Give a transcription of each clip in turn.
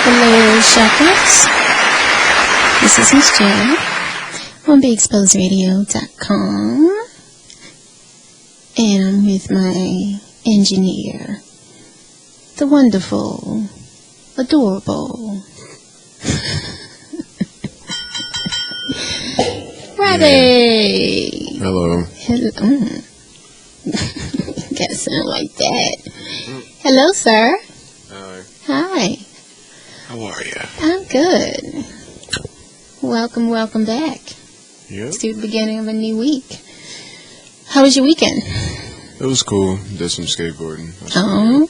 Hello, shoppers. This is Miss J on BigExposedRadio.com, and I'm with my engineer, the wonderful, adorable Robbie. Hello. Gotta sound like that. Hello, sir. Hi. Hi. How are you? I'm good. Welcome back. Yep. To the beginning of a new week. How was your weekend? It was cool. Did some skateboarding. Oh.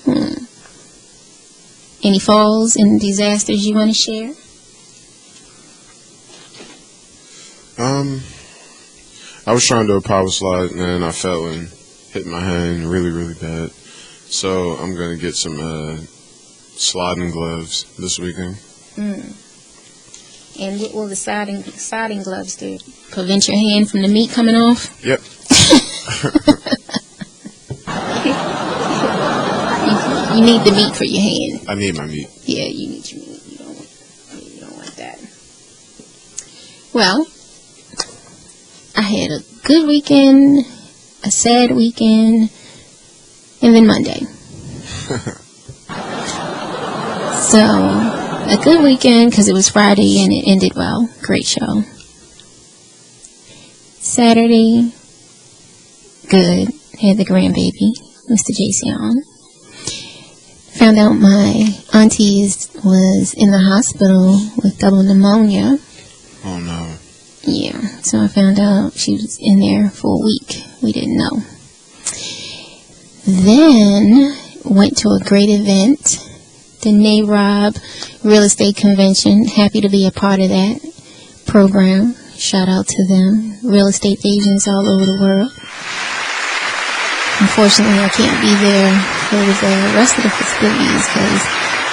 Any falls and disasters you want to share? I was trying to do a power slide and then I fell and hit my hand really, really bad. So I'm going to get some sliding gloves this weekend. And what will the sliding gloves do? Prevent your hand from the meat coming off? Yep. You need the meat for your hand. I need my meat. Yeah, you need your meat. You don't want that. Well, I had a good weekend, a sad weekend, and then Monday. So, a good weekend because it was Friday and it ended well. Great show. Saturday, good. Had the grandbaby, Mr. JC on. Found out my auntie was in the hospital with double pneumonia. Oh, no. Yeah, so I found out she was in there for a week. We didn't know. Then, went to a great event, the NAROB Real Estate Convention. Happy to be a part of that program. Shout out to them. Real estate agents all over the world. Unfortunately, I can't be there for the rest of the festivities because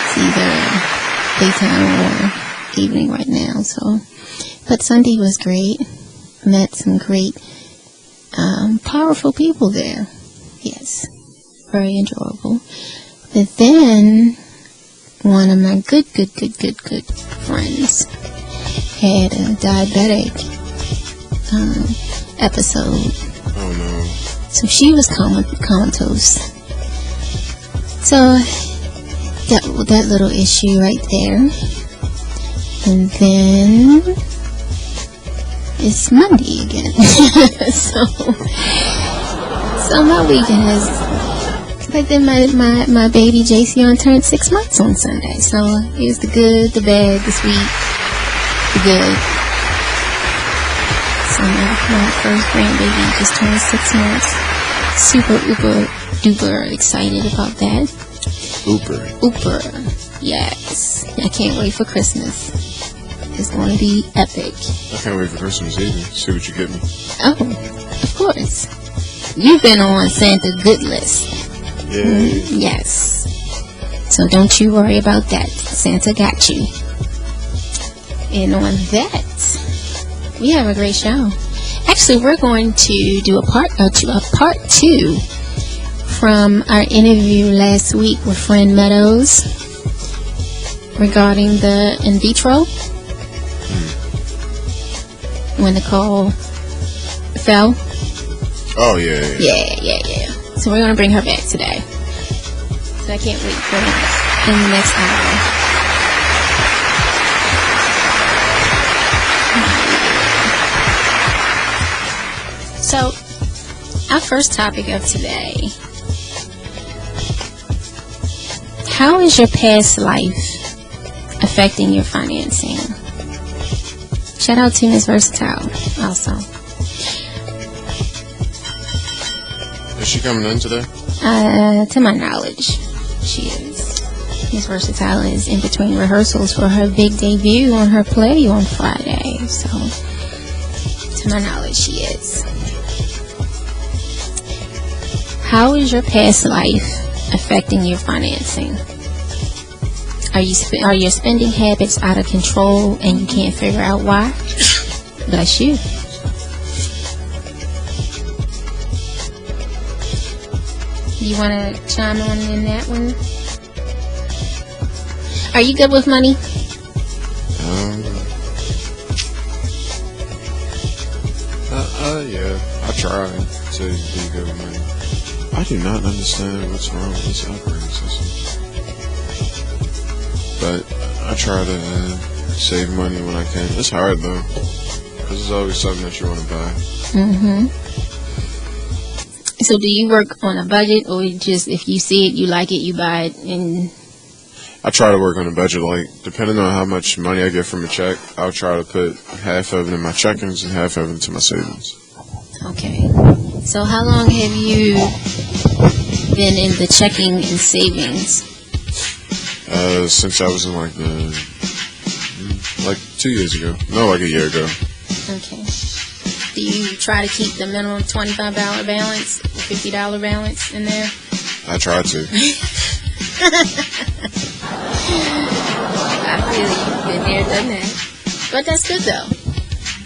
it's either daytime or evening right now. So, but Sunday was great. Met some great, powerful people there. Yes, very enjoyable. But then one of my good friends had a diabetic episode. Oh, no. So she was comatose. So that little issue right there. And then it's Monday again. so my weekend is. But then my baby JC turned 6 months on Sunday. So here's the good, the bad, the sweet, the good. So my first grandbaby just turned 6 months. Super duper excited about that. Ooper. Yes. I can't wait for Christmas. It's going to be epic. I can't wait for Christmas either. See what you get me. Oh, of course. You've been on Santa good list. Yeah. Yes. So don't you worry about that. Santa got you. And on that, we have a great show. Actually, we're going to do a part 2 from our interview last week with Friend Meadows regarding the in vitro. When the call fell. Oh, yeah. Yeah. So we're going to bring her back today. So I can't wait for her in the next hour. So, our first topic of today. How is your past life affecting your financing? Shout out to Miss Versatile also. Is she coming in today? To my knowledge, she is. Miss Versatile is in between rehearsals for her big debut on her play on Friday. So, to my knowledge, she is. How is your past life affecting your financing? Are your spending habits out of control and you can't figure out why? Bless you. You want to chime on in that one? Are you good with money? Yeah, I try to be good with money. I do not understand what's wrong with this operating system, but I try to save money when I can. It's hard though, because it's always something that you want to buy. Mm-hmm. So do you work on a budget, or just if you see it, you like it, you buy it? And I try to work on a budget. Like, depending on how much money I get from a check, I'll try to put half of it in my checkings and half of it into my savings. okay. So how long have you been in the checking and savings? Since I was in like 2 years ago. No, like a year ago. Okay. Do you try to keep the minimum $25 balance, $50 balance in there? I try to. I feel you've been there, done that. But that's good though,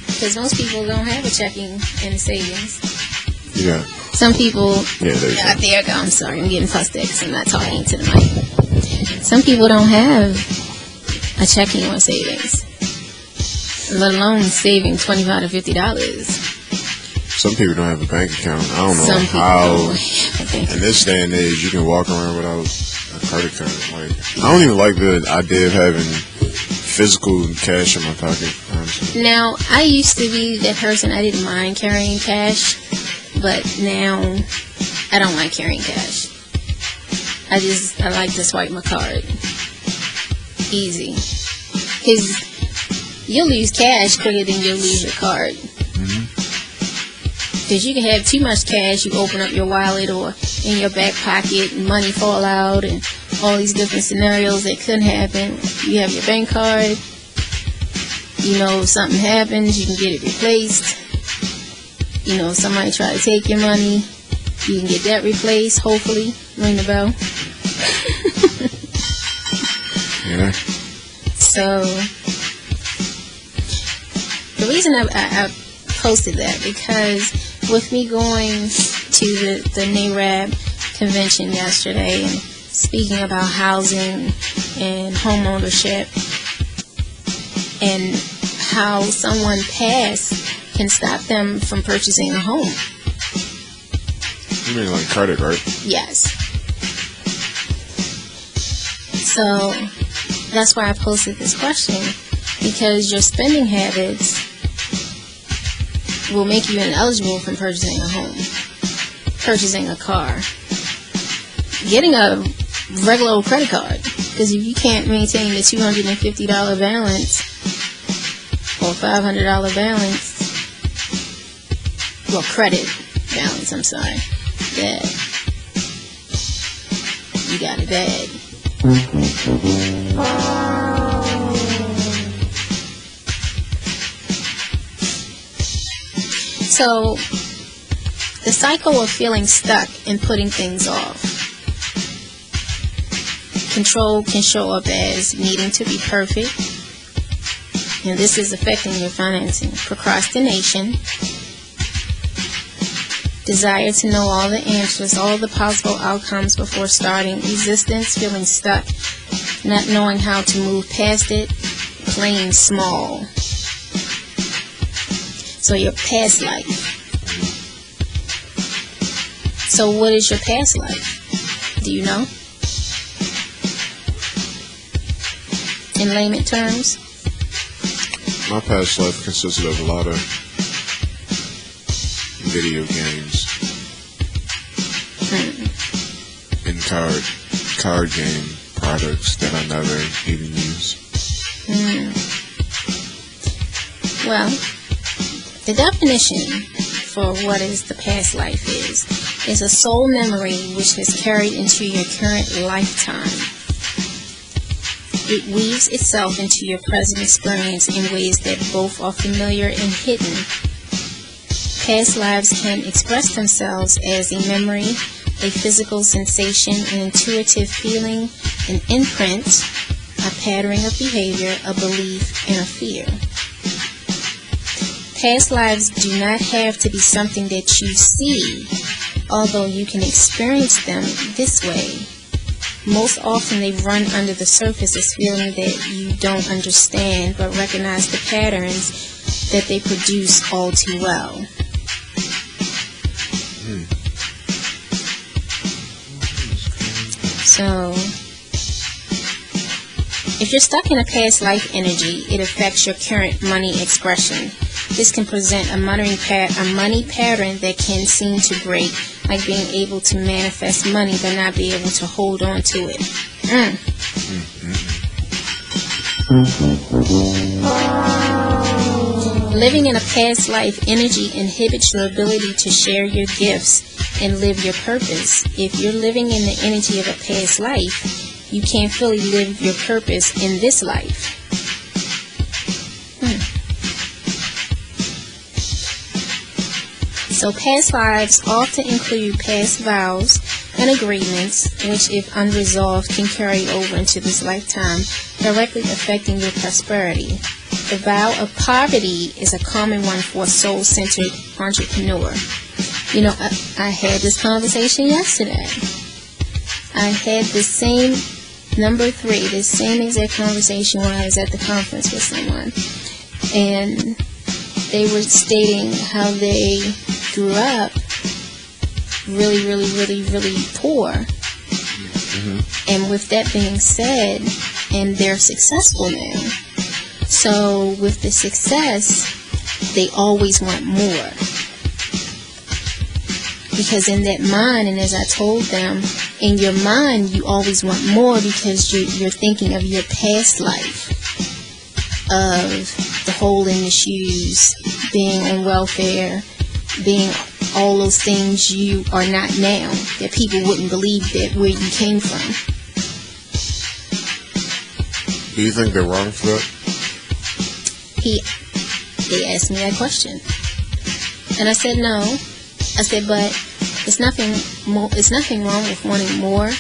because most people don't have a checking and a savings. Yeah. Some people, Yeah, there you go. there I go. I'm sorry, I'm getting fussed at because I'm not talking to the mic. Some people don't have a checking or savings, let alone saving $25 to $50. Some people don't have a bank account. I don't know Some people how. don't have a bank In this day and age, you can walk around without a credit card. Like, I don't even like the idea of having physical cash in my pocket, honestly. Now, I used to be that person. I didn't mind carrying cash, but now I don't like carrying cash. I like to swipe my card. Easy. Because you'll lose cash quicker than you'll lose your card. Because you can have too much cash, you open up your wallet or in your back pocket and money fall out and all these different scenarios that could happen. You have your bank card, you know, if something happens, you can get it replaced. You know, if somebody try to take your money, you can get that replaced, hopefully. Ring the bell. Yeah. So, the reason I posted that, because with me going to the NARAB convention yesterday and speaking about housing and home ownership and how someone past can stop them from purchasing a home. You mean like credit, right? Yes. So that's why I posted this question, because your spending habits will make you ineligible from purchasing a home, purchasing a car, getting a regular old credit card. Because if you can't maintain the $250 balance or $500 balance, well, credit balance, I'm sorry, that you got it bad. So, the cycle of feeling stuck and putting things off. Control can show up as needing to be perfect, and this is affecting your financing. Procrastination, desire to know all the answers, all the possible outcomes before starting. Resistance, feeling stuck, not knowing how to move past it, playing small. So your past life. So what is your past life? Do you know? In layman terms? My past life consisted of a lot of video games and card game products that I never even used. Well, the definition for what is the past life is a soul memory which has carried into your current lifetime. It weaves itself into your present experience in ways that both are familiar and hidden. Past lives can express themselves as a memory, a physical sensation, an intuitive feeling, an imprint, a pattern of behavior, a belief, and a fear. past lives do not have to be something that you see, although you can experience them this way. Most often they run under the surface as feeling that you don't understand, but recognize the patterns that they produce all too well. So, if you're stuck in a past life energy, it affects your current money expression. This can present a money pattern that can seem to break, like being able to manifest money but not be able to hold on to it. Living in a past life energy inhibits your ability to share your gifts and live your purpose. If you're living in the energy of a past life, you can't fully live your purpose in this life. So past lives often include past vows and agreements, which if unresolved can carry over into this lifetime, directly affecting your prosperity. The vow of poverty is a common one for a soul-centered entrepreneur. You know, I had this conversation yesterday. I had the same, number 3, the same exact conversation when I was at the conference with someone. And they were stating how they grew up really, really, really, really poor. And with that being said, and they're successful now. So with the success, they always want more. Because in that mind, and as I told them, in your mind, you always want more because you're thinking of your past life, of the hole in the shoes, being on welfare, being all those things you are not now, that people wouldn't believe that where you came from. Do you think they're wrong for that? They asked me that question, and I said no. I said, but it's nothing wrong with wanting more,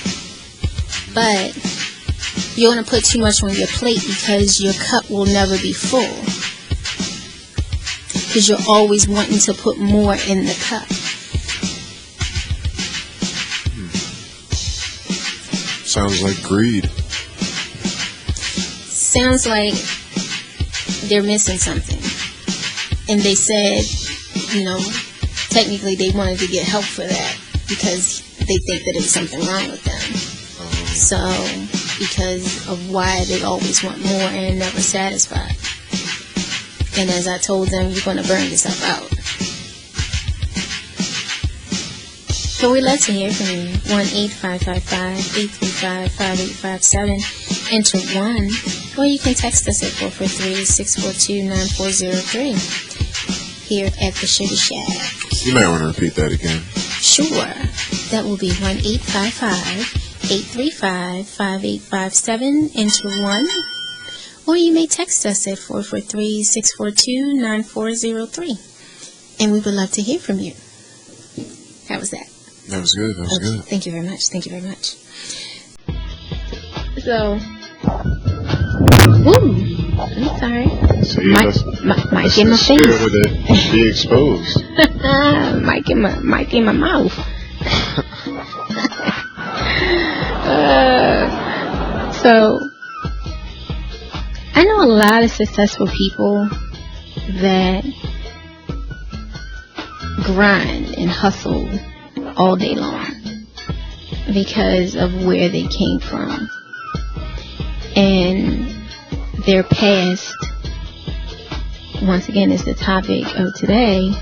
but you don't want to put too much on your plate because your cup will never be full. Because you're always wanting to put more in the cup. Sounds like greed. Sounds like they're missing something. And they said, you know, technically they wanted to get help for that because they think that there's something wrong with them. So, because of why they always want more and never satisfied. And as I told them, you're going to burn yourself out. So we'd love to hear from you. 1-855-835-5857. Enter 1. Or you can text us at 443-642-9403. Here at the Sugar Shack. You might want to repeat that again. Sure. That will be 1-855-835-5857. Enter 1. Or you may text us at 443-642-9403. And we would love to hear from you. How was that? That was good. That was good. Thank you very much. Thank you very much. So, I'm sorry. So Mic in my face. With it be exposed. Mic in my mouth. So, I know a lot of successful people that grind and hustle all day long because of where they came from and their past. Once again, is the topic of today,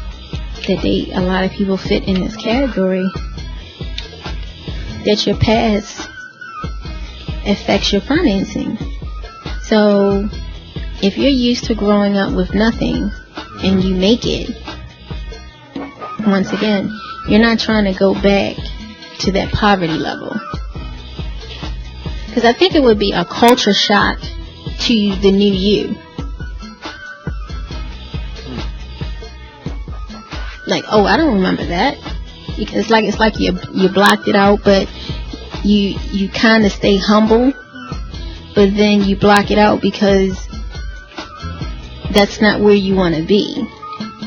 that a lot of people fit in this category, that your past affects your financing. So if you're used to growing up with nothing and you make it, once again, you're not trying to go back to that poverty level. Because I think it would be a culture shock to the new you. Like, oh, I don't remember that. It's like you blocked it out, but you kind of stay humble, but then you block it out because that's not where you want to be.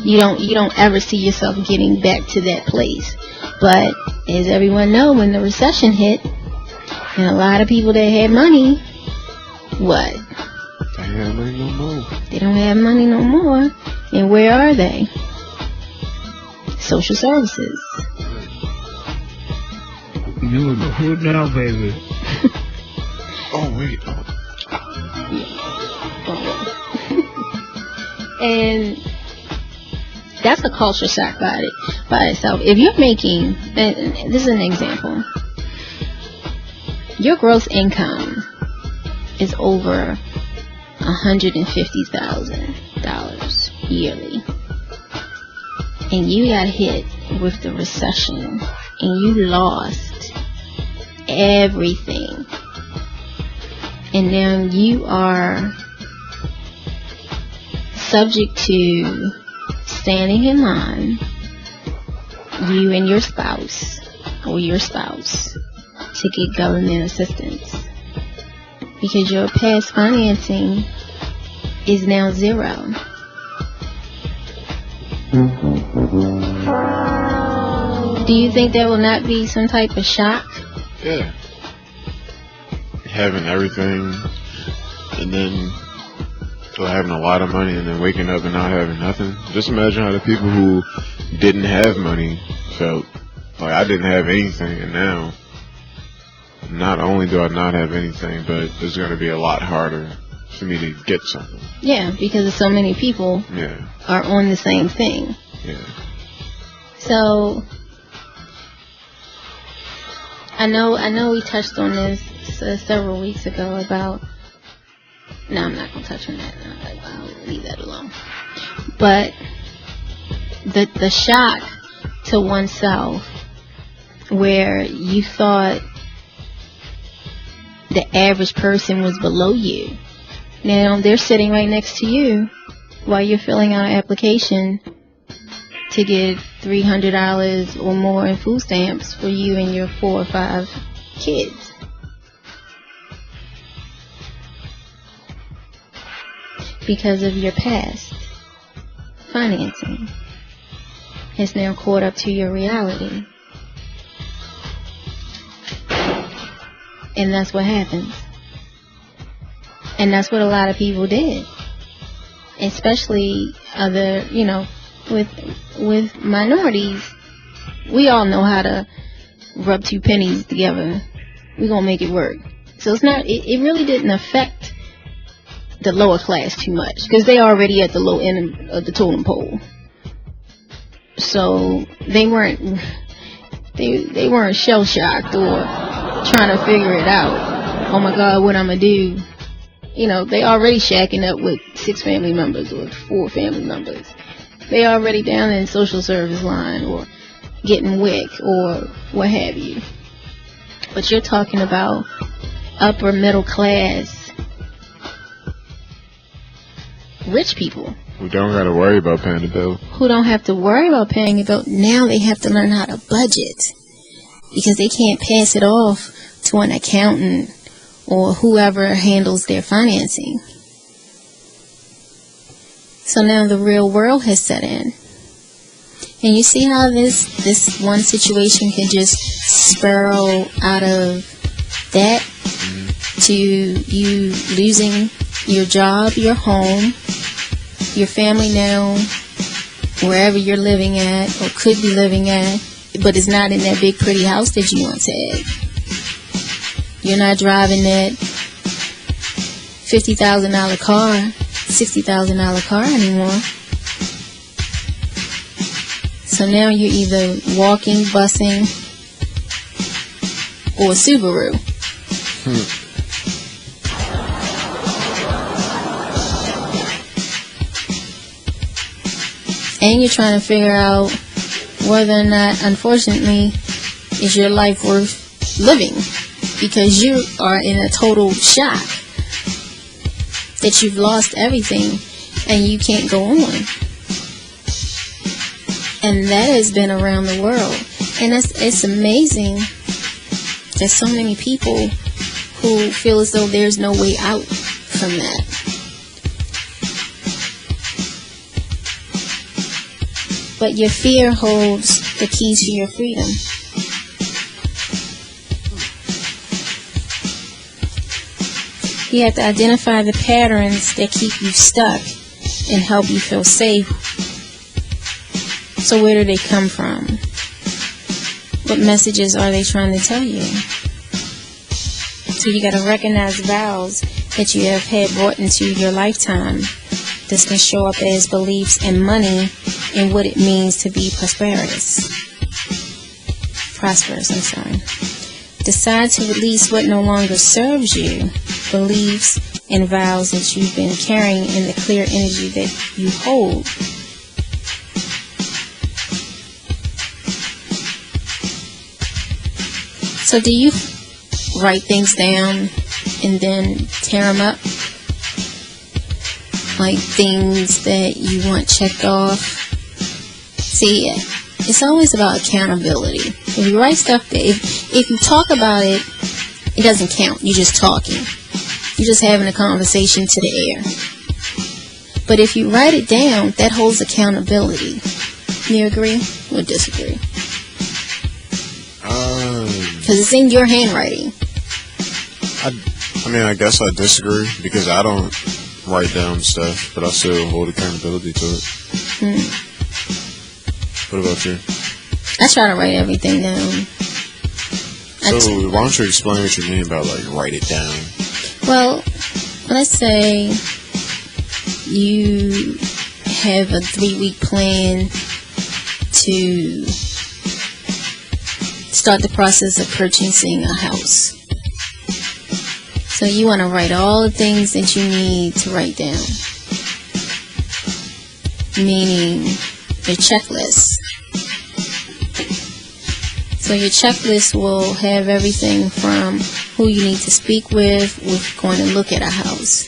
You don't ever see yourself getting back to that place. But as everyone know, when the recession hit, and a lot of people that had money, what? They ain't have money no more. They don't have money no more. And where are they? Social services. You in the hood now, baby. Oh, wait. And that's a culture shock by itself. If you're making, and this is an example, your gross income is over $150,000 yearly, and you got hit with the recession, and you lost everything, and now you are subject to standing in line, you and your spouse, or your spouse, to get government assistance, because your past financing is now zero. Do you think there will not be some type of shock? Yeah. Having everything, and then having a lot of money, and then waking up and not having nothing. Just imagine how the people who didn't have money felt. Like, I didn't have anything, and now not only do I not have anything, but it's going to be a lot harder for me to get something. Yeah, because so many people are on the same thing. Yeah. So I know we touched on this several weeks ago about. No, I'm not gonna touch on that. I'll leave that alone. But the shock to oneself, where you thought the average person was below you. Now they're sitting right next to you while you're filling out an application to get $300 or more in food stamps for you and your 4 or 5 kids. Because of your past financing has now caught up to your reality. And that's what happens. And that's what a lot of people did. Especially with minorities. We all know how to rub 2 pennies together. We're gonna make it work. So it really didn't affect the lower class too much, because they already at the low end of the totem pole. So they weren't shell shocked or trying to figure it out. Oh my God, what I'm gonna do? They already shacking up with 6 family members or 4 family members. They already down in social service line or getting WIC or what have you. But you're talking about upper middle class rich people who don't got to worry about paying the bill. Who don't have to worry about paying a bill. Now they have to learn how to budget, because they can't pass it off to an accountant or whoever handles their financing. So now the real world has set in. And you see how this one situation can just spiral out of that to you losing your job, your home, your family now, wherever you're living at or could be living at, but it's not in that big pretty house that you once had. You're not driving that $50,000 car, $60,000 car anymore. So now you're either walking, busing, or a Subaru. And you're trying to figure out whether or not, unfortunately, is your life worth living, because you are in a total shock that you've lost everything and you can't go on. And that has been around the world. And it's amazing that so many people who feel as though there's no way out from that. But your fear holds the keys to your freedom. You have to identify the patterns that keep you stuck and help you feel safe. So where do they come from? What messages are they trying to tell you? So you got to recognize vows that you have had brought into your lifetime. This can show up as beliefs in money and what it means to be prosperous. Decide to release what no longer serves you. Beliefs and vows that you've been carrying in the clear energy that you hold. So do you write things down and then tear them up? Like things that you want checked off? See, it's always about accountability. If you write stuff, if you talk about it, it doesn't count. You're just talking. You're just having a conversation to the air. But if you write it down, that holds accountability. You agree or disagree? Because it's in your handwriting. I mean, I guess I disagree because I don't write down stuff, but I still hold accountability to it. What about you? I try to write everything down. So why don't you explain what you mean by like write it down? Well, let's say you have a 3-week plan to start the process of purchasing a house. So you want to write all the things that you need to write down. Meaning your checklist. So your checklist will have everything from who you need to speak with going to look at a house.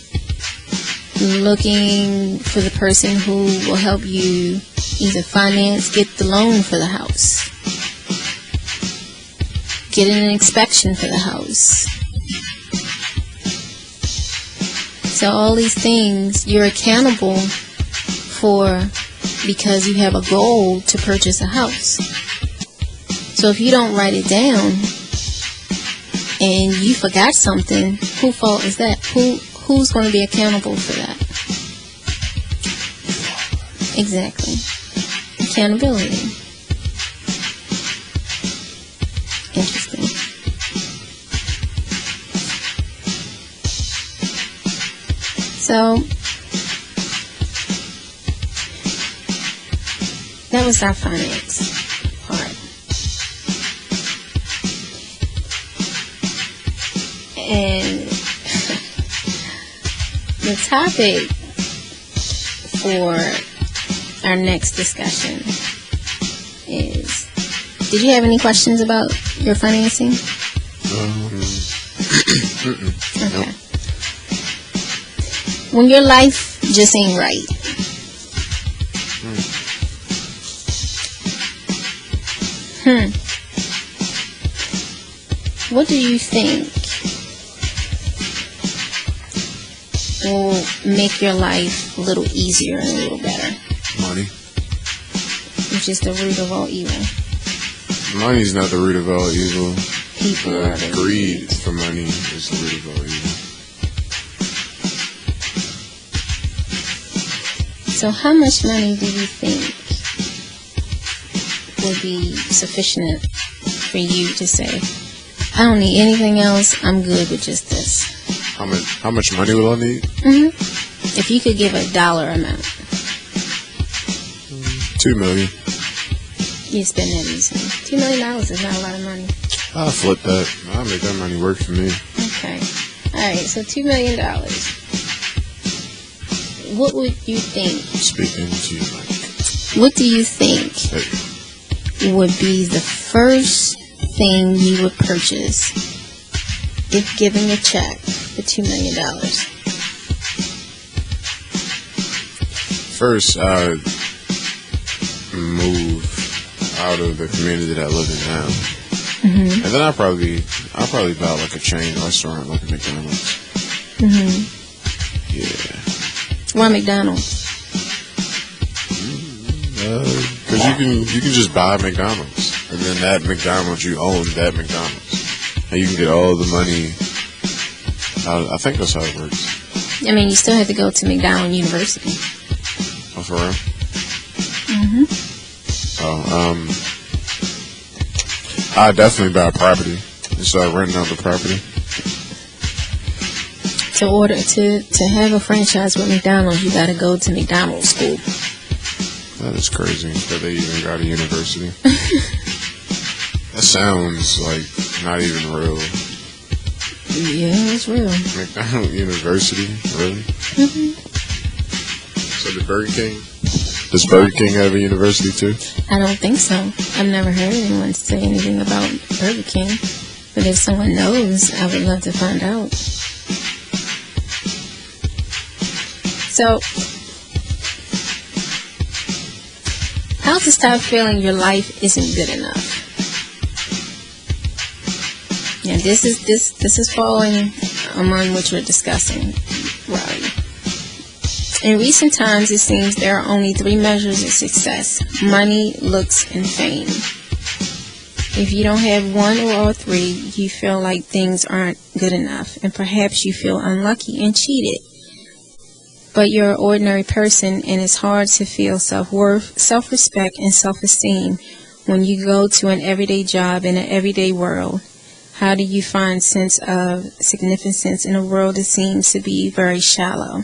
Looking for the person who will help you either get the loan for the house. Getting an inspection for the house. So all these things you're accountable for because you have a goal to purchase a house. So if you don't write it down and you forgot something, whose fault is that? Who's going to be accountable for that? Exactly. Accountability. Interesting. So that was our finance part. And the topic for our next discussion is, did you have any questions about your financing? Okay. When your life just ain't right, what do you think will make your life a little easier and a little better? Money. Which is the root of all evil. Money's not the root of all evil. People are the greed for money is the root of all evil. So how much money do you think would be sufficient for you to say, I don't need anything else, I'm good with just this? How much money will I need? If you could give a dollar amount. $2 million. You spend that easily. $2 million is not a lot of money. I'll flip that. I'll make that money work for me. Okay. Alright, so $2 million. What would you think? Speaking to you, Mike. What do you think would be the first thing you would purchase if given a check for $2 million? First, I would move out of the community that I live in now, and then I'll probably buy like a chain restaurant, like a McDonald's. Yeah. Why McDonald's? I Because you can just buy McDonald's, and then that McDonald's, you own that McDonald's, and you can get all the money. I think that's how it works. I mean, you still have to go to McDonald University. Oh, for real? Mm-hmm. I definitely buy property and start renting out the property. To have a franchise with McDonald's, you got to go to McDonald's school. That is crazy that they even got a university. That sounds like not even real. Yeah, it's real. McDonald University, really? Mm-hmm. So the Burger King? Does Burger King have a university too? I don't think so. I've never heard anyone say anything about Burger King. But if someone knows, I would love to find out. So, how to stop feeling your life isn't good enough? Yeah, this is falling among what you're discussing, Robbie. In recent times, it seems there are only 3 measures of success: money, looks, and fame. If you don't have one or all 3, you feel like things aren't good enough, and perhaps you feel unlucky and cheated. But you're an ordinary person, and it's hard to feel self-worth, self-respect, and self-esteem when you go to an everyday job in an everyday world. How do you find sense of significance in a world that seems to be very shallow?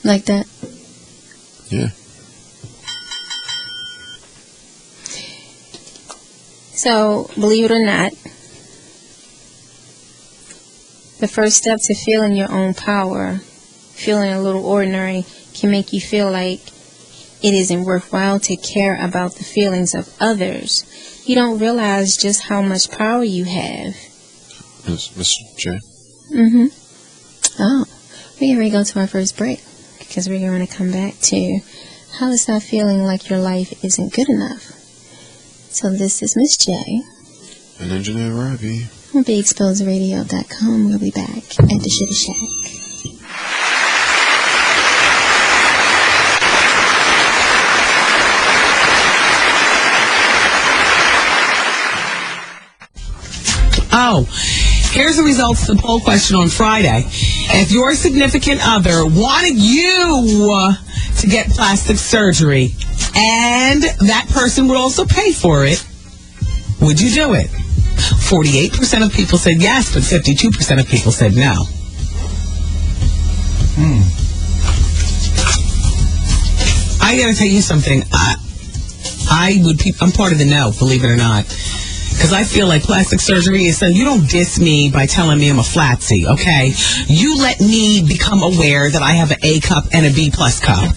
Like that? Yeah. So, believe it or not, the first step to feeling your own power, feeling a little ordinary, can make you feel like it isn't worthwhile to care about the feelings of others. You don't realize just how much power you have. Mr. J? Mm-hmm. Oh, we're going to go to our first break because we're going to come back to how to stop feeling like your life isn't good enough. So this is Miss J. And Engineer Robbie. On BeExposedRadio.com. We'll be back at the Sugar Shack. Oh, here's the results of the poll question on Friday. If your significant other wanted you to get plastic surgery and that person would also pay for it, would you do it? 48% of people said yes, but 52% of people said no. I gotta tell you something. I'm part of the no, believe it or not. Because I feel like plastic surgery is you don't diss me by telling me I'm a flatsy, okay? You let me become aware that I have an A cup and a B plus cup.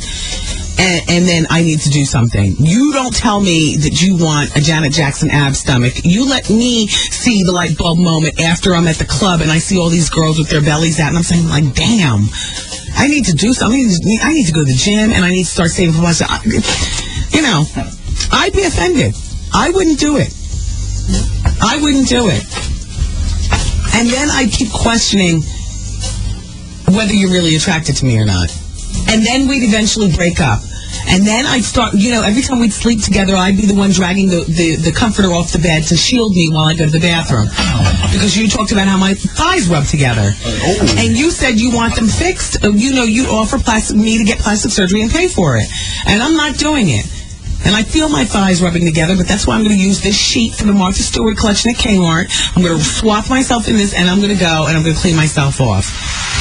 And then I need to do something. You don't tell me that you want a Janet Jackson ab stomach. You let me see the light bulb moment after I'm at the club and I see all these girls with their bellies out and I'm saying like, damn, I need to do something. I need to go to the gym and I need to start saving for myself. You know, I'd be offended. I wouldn't do it. I wouldn't do it. And then I keep questioning whether you're really attracted to me or not. And then we'd eventually break up. And then I'd start, every time we'd sleep together, I'd be the one dragging the comforter off the bed to shield me while I go to the bathroom. Because you talked about how my thighs rub together. And you said you want them fixed. You'd offer me to get plastic surgery and pay for it. And I'm not doing it. And I feel my thighs rubbing together, but that's why I'm going to use this sheet from the Martha Stewart collection at Kmart. I'm going to swap myself in this, and I'm going to go, and I'm going to clean myself off.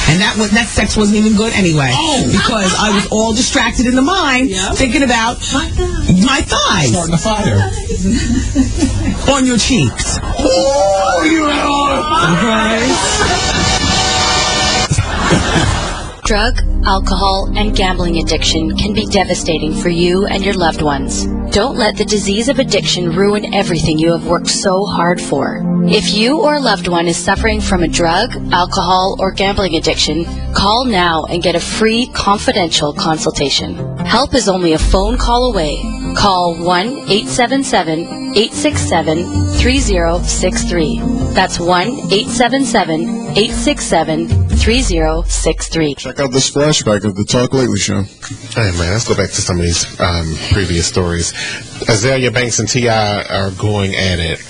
And that sex wasn't even good anyway, because I was all distracted in the mind, thinking about my thighs. Starting a fire. On your cheeks. Oh, you Drug, alcohol, and gambling addiction can be devastating for you and your loved ones. Don't let the disease of addiction ruin everything you have worked so hard for. If you or a loved one is suffering from a drug, alcohol, or gambling addiction, call now and get a free, confidential consultation. Help is only a phone call away. Call 1-877-867-3063. That's 1-877-867-3063. 888-848-3063. Check out this flashback of the Talk Lately show. Hey, man, let's go back to some of these previous stories. Azalea Banks and T.I. are going at it.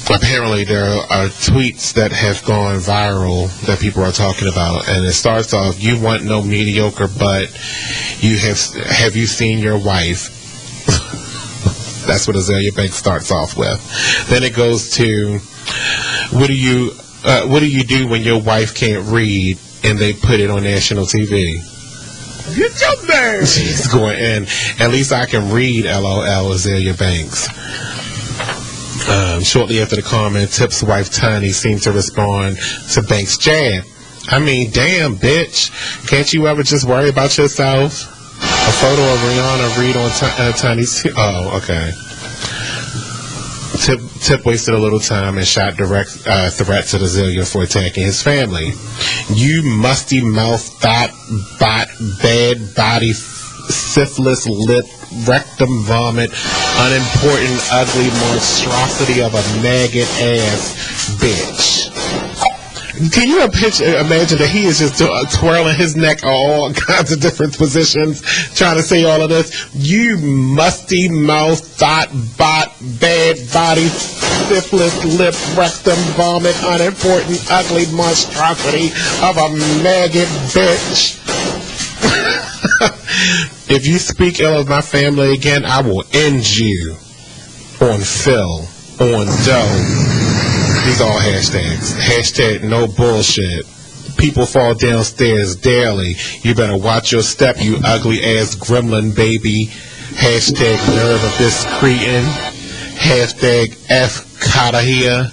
Apparently, there are tweets that have gone viral that people are talking about, and it starts off, "You want no mediocre, but have you seen your wife?" That's what Azalea Banks starts off with. Then it goes to, what do you do when your wife can't read and they put it on national TV? Get your nerve! She's going in. At least I can read, LOL, Azalea Banks. Shortly after the comment, Tip's wife Tiny seemed to respond to Banks' jab. I mean, damn, bitch. Can't you ever just worry about yourself? A photo of Rihanna Reid on Tiny's... Oh, okay. Tip wasted a little time and shot direct threats at Azalea for attacking his family. "You musty mouth, thought, bot, bad body, syphilis, lip, rectum, vomit, unimportant, ugly monstrosity of a maggot ass bitch." Can you imagine that he is just twirling his neck all kinds of different positions, trying to say all of this? "You musty mouth, thought, bot, bad body, syphilis, lip, rectum, vomit, unimportant, ugly monstrosity of a maggot bitch. If you speak ill of my family again, I will end you on Phil, on Doe." These are all hashtags. Hashtag no bullshit. "People fall downstairs daily. You better watch your step, you ugly ass gremlin baby." Hashtag nerve of this cretin. Hashtag F outta here.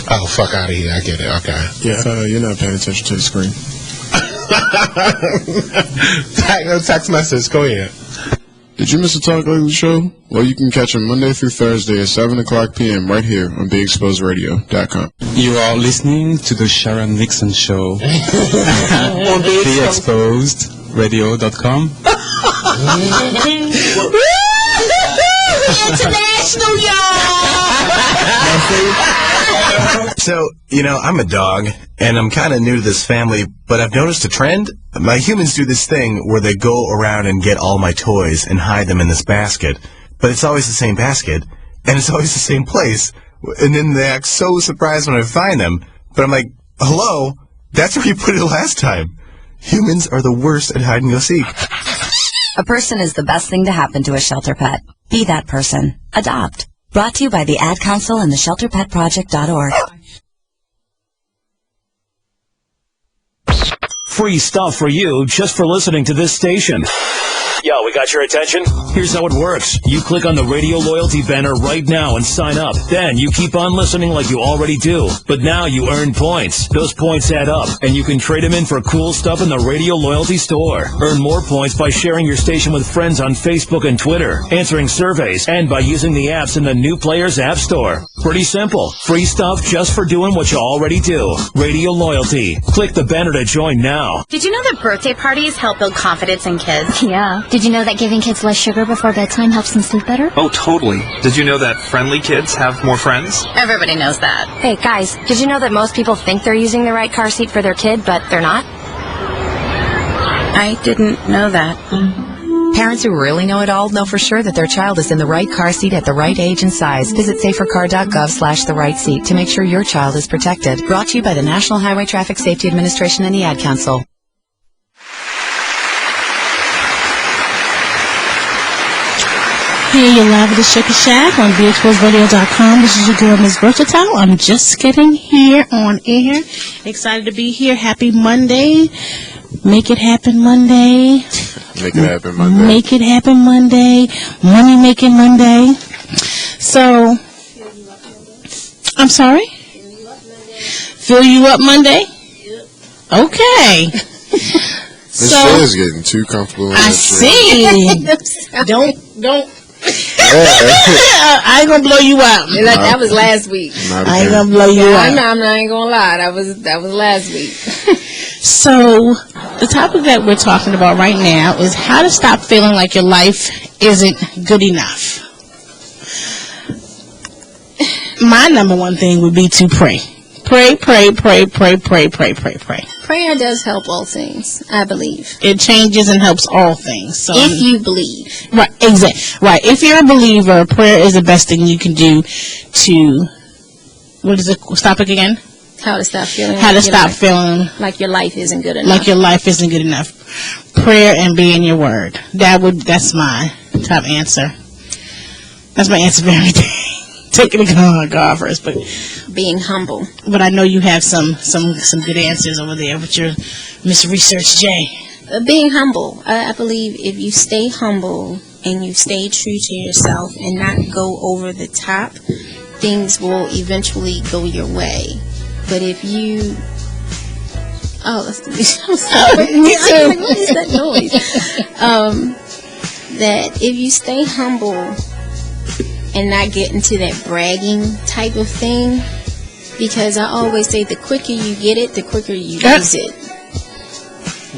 Oh, fuck out of here. I get it. Okay. Yeah, you're not paying attention to the screen. Text message. Go ahead. Did you miss the Talk Lately show? Well, you can catch them Monday through Thursday at 7 o'clock p.m. right here on BeExposedRadio.com. You are listening to the Sharon Nixon Show on BeExposedRadio.com. International, y'all! So, I'm a dog, and I'm kind of new to this family, but I've noticed a trend. My humans do this thing where they go around and get all my toys and hide them in this basket, but it's always the same basket, and it's always the same place, and then they act so surprised when I find them, but I'm like, hello, that's where you put it last time. Humans are the worst at hide and go seek. A person is the best thing to happen to a shelter pet. Be that person. Adopt. Brought to you by the Ad Council and the ShelterPetProject.org. Free stuff for you just for listening to this station. Yo, we got your attention? Here's how it works. You click on the Radio Loyalty banner right now and sign up. Then you keep on listening like you already do. But now you earn points. Those points add up, and you can trade them in for cool stuff in the Radio Loyalty store. Earn more points by sharing your station with friends on Facebook and Twitter, answering surveys, and by using the apps in the New Players App Store. Pretty simple. Free stuff just for doing what you already do. Radio Loyalty. Click the banner to join now. Did you know that birthday parties help build confidence in kids? Yeah. Did you know that giving kids less sugar before bedtime helps them sleep better? Oh, totally. Did you know that friendly kids have more friends? Everybody knows that. Hey, guys, did you know that most people think they're using the right car seat for their kid, but they're not? I didn't know that. Parents who really know it all know for sure that their child is in the right car seat at the right age and size. Visit safercar.gov/the-right-seat to make sure your child is protected. Brought to you by the National Highway Traffic Safety Administration and the Ad Council. Hey, you're live at the Sugar Shack on BeExposedRadio.com. This is your girl, Ms. Versatile. I'm just getting here on air. Excited to be here. Happy Monday. Make it happen Monday. Make it happen Monday. Make it happen Monday. Money making Monday. So, I'm sorry? Fill you up Monday? Okay. This show is getting too comfortable. I see. Don't. I ain't gonna blow you out. Like that was last week. I ain't gonna blow you out. I ain't gonna lie. That was last week. So the topic that we're talking about right now is how to stop feeling like your life isn't good enough. my number one thing would be to pray. Pray. Prayer does help all things, I believe. It changes and helps all things. So if you believe. Right, exactly. Right. If you're a believer, prayer is the best thing you can do to, what is it? Stop it again? How to stop feeling. Feeling like your life isn't good enough. Like your life isn't good enough. Prayer and be in your word. That's my top answer. That's my answer for everything. Taking it to God first, but being humble. But I know you have some good answers over there with your Miss Research J. Being humble. I believe if you stay humble and you stay true to yourself and not go over the top, things will eventually go your way. But if you... Oh, I'm sorry. Me too. Like, what is that noise? That if you stay humble and not get into that bragging type of thing, because I always say the quicker you get it, the quicker you lose it.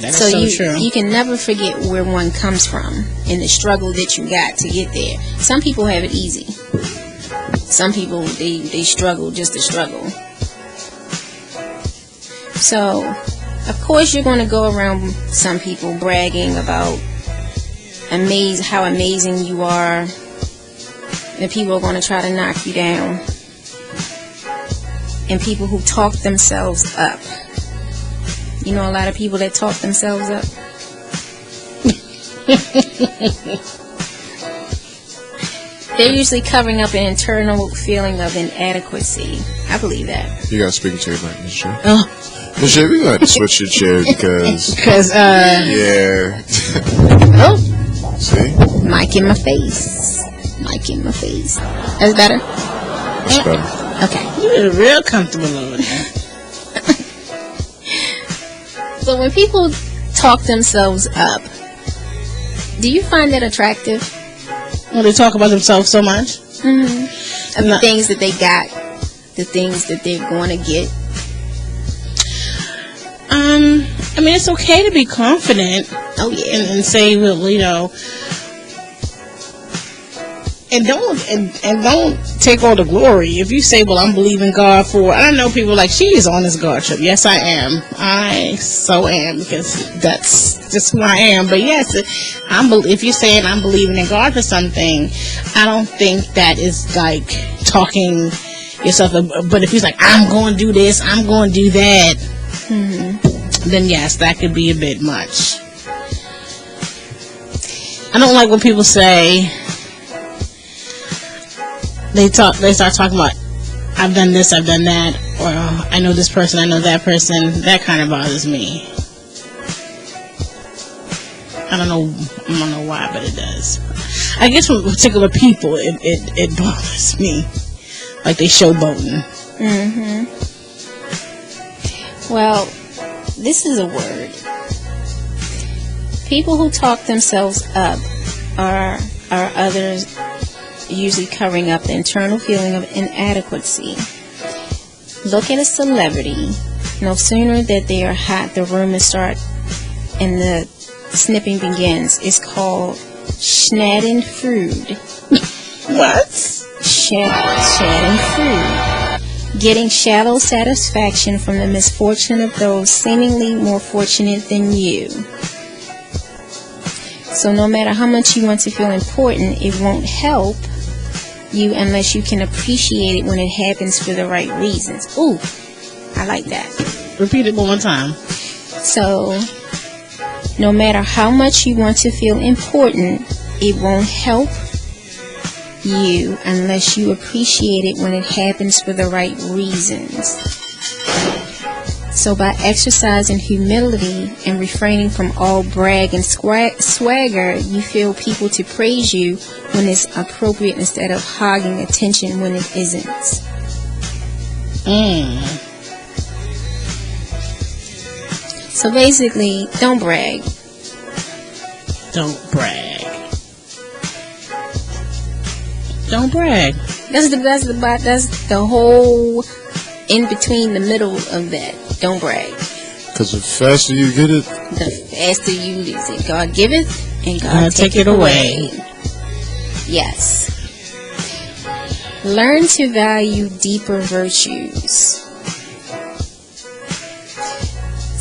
That is so true. You can never forget where one comes from and the struggle that you got to get there. Some people have it easy. Some people, they struggle just to struggle. So, of course you're going to go around some people bragging about how amazing you are. And people are going to try to knock you down. And people who talk themselves up. You know a lot of people that talk themselves up? They're usually covering up an internal feeling of inadequacy. I believe that. You got to speak to your mic, Miss J. Oh. Miss J, we got to switch your chair because... yeah. Oh. See? Mic in my face. Mic in my face. That's better? That's better. Okay. You're real comfortable over there. So when people talk themselves up, do you find that attractive? When they talk about themselves so much? Mm-hmm. Of the things that they got, the things that they're going to get. I mean, it's okay to be confident. Oh, yeah. And say, well, you know... And don't take all the glory. If you say, well, I'm believing God for... I know people like, she is on this God trip. Yes, I am. I so am, because that's just who I am. But yes, if you're saying I'm believing in God for something, I don't think that is like talking yourself. But if you're like, I'm going to do this, I'm going to do that, then yes, that could be a bit much. I don't like when people say... They start talking about, I've done this, I've done that, or I know this person, I know that person. That kind of bothers me. I don't know why, but it does. I guess from particular people, it bothers me. Like they showboating. Mm-hmm. Well, this is a word. People who talk themselves up are others usually covering up the internal feeling of inadequacy. Look at a celebrity. No sooner that they are hot, the rumors start and the snipping begins. It's called Schadenfreude. What? Schadenfreude. Getting shallow satisfaction from the misfortune of those seemingly more fortunate than you. So no matter how much you want to feel important, it won't help you unless you can appreciate it when it happens for the right reasons. Ooh, I like that. Repeat it one more time. So, no matter how much you want to feel important, it won't help you unless you appreciate it when it happens for the right reasons. So by exercising humility and refraining from all brag and swagger, you feel people to praise you when it's appropriate instead of hogging attention when it isn't. So basically, don't brag. Don't brag. Don't brag. That's the whole in between the middle of that. Don't brag. Because the faster you get it, the faster you lose it. God giveth and God take it away. Yes. Learn to value deeper virtues.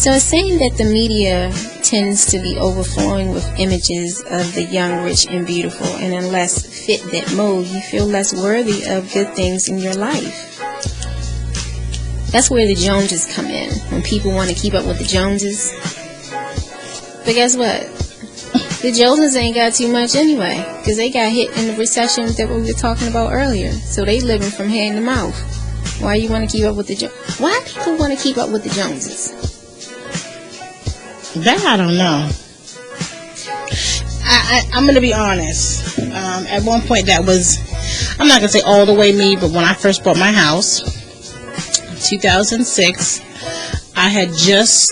So it's saying that the media tends to be overflowing with images of the young, rich, and beautiful, and unless fit that mold, you feel less worthy of good things in your life. That's where the Joneses come in, when people want to keep up with the Joneses. But guess what? The Joneses ain't got too much anyway, because they got hit in the recession that we were talking about earlier. So they living from hand to mouth. Why you want to keep up with the Joneses? Why people want to keep up with the Joneses? That I don't know. I'm going to be honest. At one point that was, I'm not going to say all the way me, but when I first bought my house, 2006, I had just,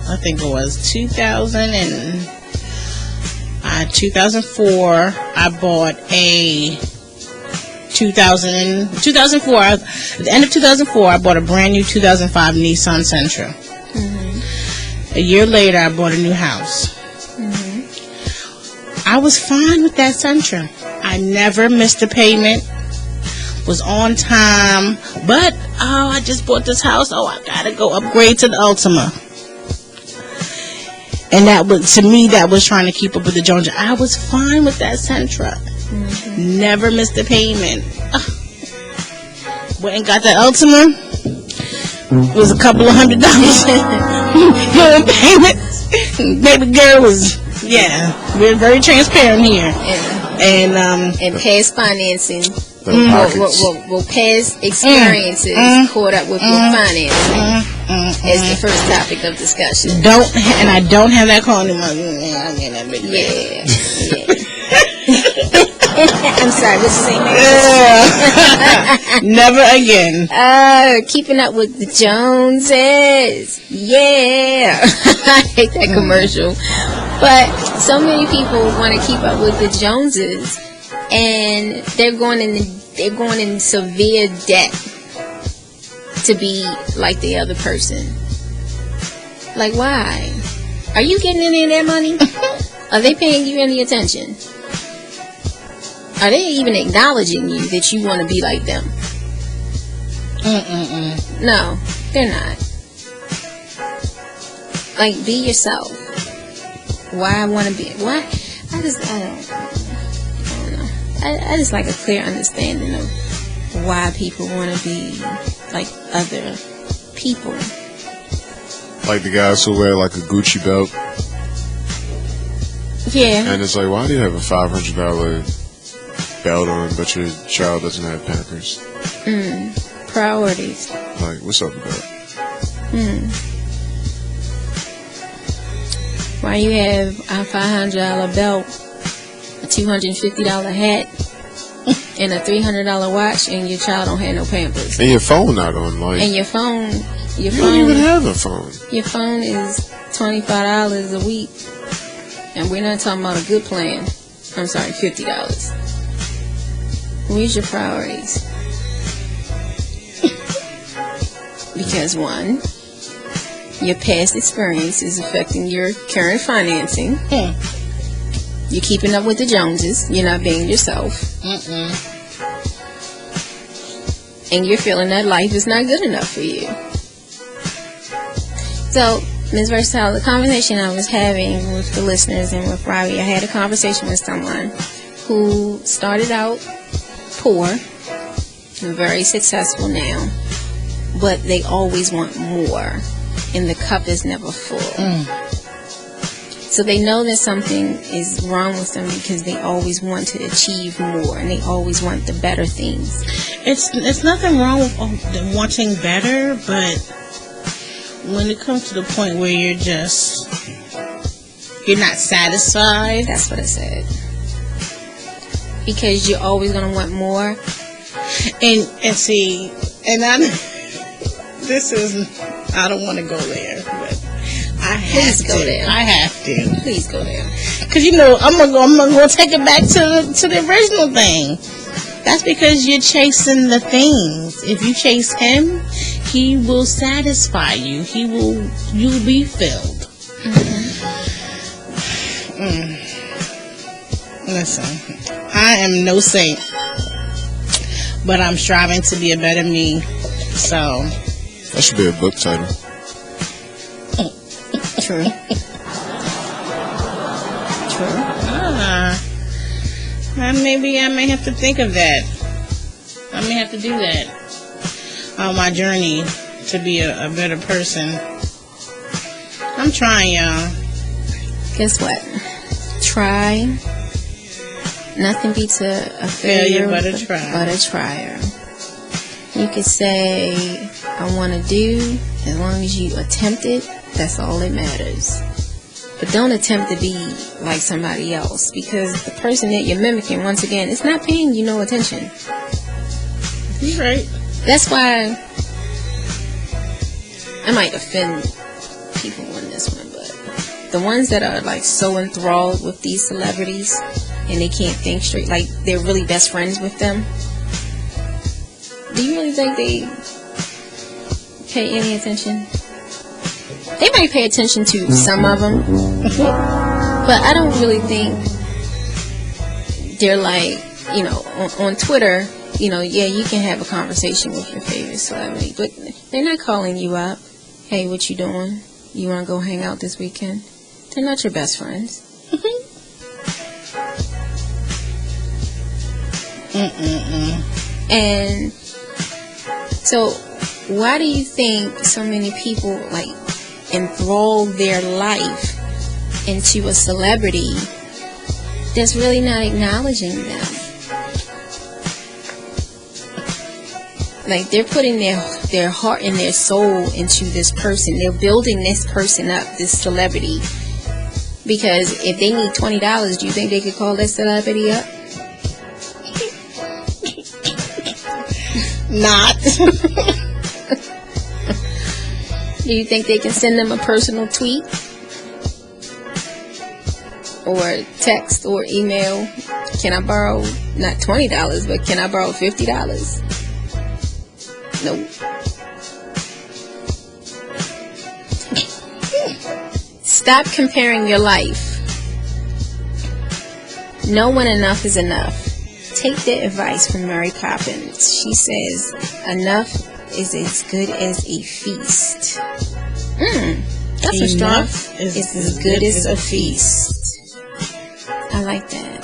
I think it was 2004, I bought a 2004, at the end of 2004, I bought a brand new 2005 Nissan Sentra. A year later, I bought a new house. I was fine with that Sentra. I never missed a payment. Was on time. But, I just bought this house. I gotta go upgrade to the Ultima. And that was, to me, that was trying to keep up with the Joneses. I was fine with that Sentra. Never missed a payment. Went and got that Ultima. It was a couple of $100 down payment. Baby girl was, we're very transparent here. And past financing, past experiences caught up with your financing as the first topic of discussion. I don't have that car anymore. I get that big I'm sorry, what you say? Never again. Keeping up with the Joneses. Yeah. I hate that commercial. But so many people want to keep up with the Joneses, and they're going in severe debt to be like the other person. Like, why? Are you getting any of their money? Are they paying you any attention? Are they even acknowledging you that you want to be like them? No, they're not. Like, be yourself. Why I want to be? Why? I don't know. I just like a clear understanding of why people want to be like other people. Like the guys who wear like a Gucci belt. Yeah. And it's like, why do you have a $500 belt on, but your child doesn't have Pampers? Priorities. Like, what's up with that? Why you have a $500 belt, a $250 hat, and a $300 watch, and your child don't have no Pampers? And your phone not on, like. And your phone. You don't even have a phone. Your phone is $25 a week, and we're not talking about a good plan. I'm sorry, $50. Where's your priorities? Because one, your past experience is affecting your current financing. You're keeping up with the Joneses. You're not being yourself. And you're feeling that life is not good enough for you. So, Ms. Versatile, the conversation I was having with the listeners and with Robbie, I had a conversation with someone who started out poor and very successful now, but they always want more, and the cup is never full. So they know that something is wrong with them because they always want to achieve more, and they always want the better things. It's nothing wrong with wanting better, but when it comes to the point where you're not satisfied. That's what I said. Because you're always going to want more. And see, and I don't want to go there, but I have to. There. I have to. Please go there. Because I'm gonna take it back to the original thing. That's because you're chasing the things. If you chase him, he will satisfy you. You'll be filled. Listen, I am no saint, but I'm striving to be a better me. So That should be a book title. True. Maybe I may have to think of that. I may have to do that on my journey to be a better person. I'm trying, y'all. Guess what? Try. Nothing beats a failure but a try. But a trier. You could say, I want to do, as long as you attempt it, that's all that matters. But don't attempt to be like somebody else, because the person that you're mimicking, once again, it's not paying you no attention. You're right. That's why I might offend people on this one, but the ones that are like so enthralled with these celebrities and they can't think straight, like they're really best friends with them, do you really think they pay any attention? They might pay attention to some of them, but I don't really think they're like, you know, on Twitter, you know, yeah, you can have a conversation with your favorite celebrity, but they're not calling you up. Hey, what you doing? You want to go hang out this weekend? They're not your best friends. And so why do you think so many people like enthrall their life into a celebrity that's really not acknowledging them? Like they're putting their heart and their soul into this person. They're building this person up, this celebrity. Because if they need $20, do you think they could call that celebrity up? Not. Do you think they can send them a personal tweet? Or text or email? Can I borrow, not $20, but can I borrow $50? Nope. Stop comparing your life. No one enough is enough. Take the advice from Mary Poppins. She says, enough is as good as a feast. That's a strong. It's as good as a feast. I like that.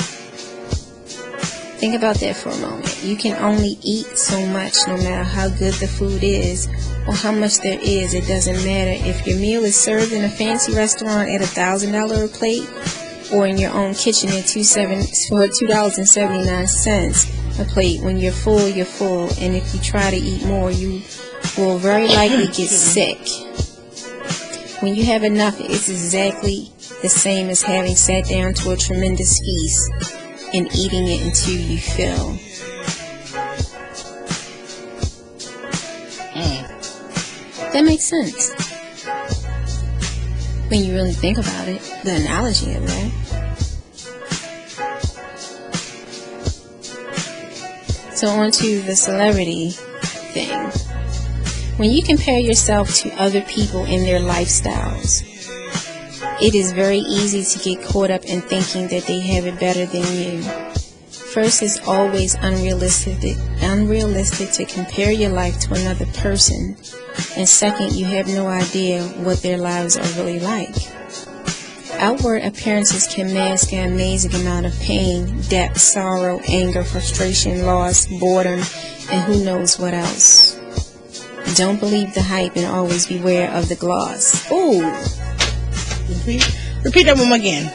Think about that for a moment. You can only eat so much, no matter how good the food is or how much there is. It doesn't matter if your meal is served in a fancy restaurant at $1,000 a plate or in your own kitchen at $2.79 a plate. When you're full, you're full. And if you try to eat more, you will very likely get sick. When you have enough, it's exactly the same as having sat down to a tremendous feast and eating it until you fill. That makes sense when you really think about it, the analogy of that. So on to the celebrity thing. When you compare yourself to other people and their lifestyles, it is very easy to get caught up in thinking that they have it better than you. First, it's always unrealistic to compare your life to another person. And second, you have no idea what their lives are really like. Outward appearances can mask an amazing amount of pain, debt, sorrow, anger, frustration, loss, boredom, and who knows what else. Don't believe the hype and always beware of the gloss. Ooh. Repeat that one again.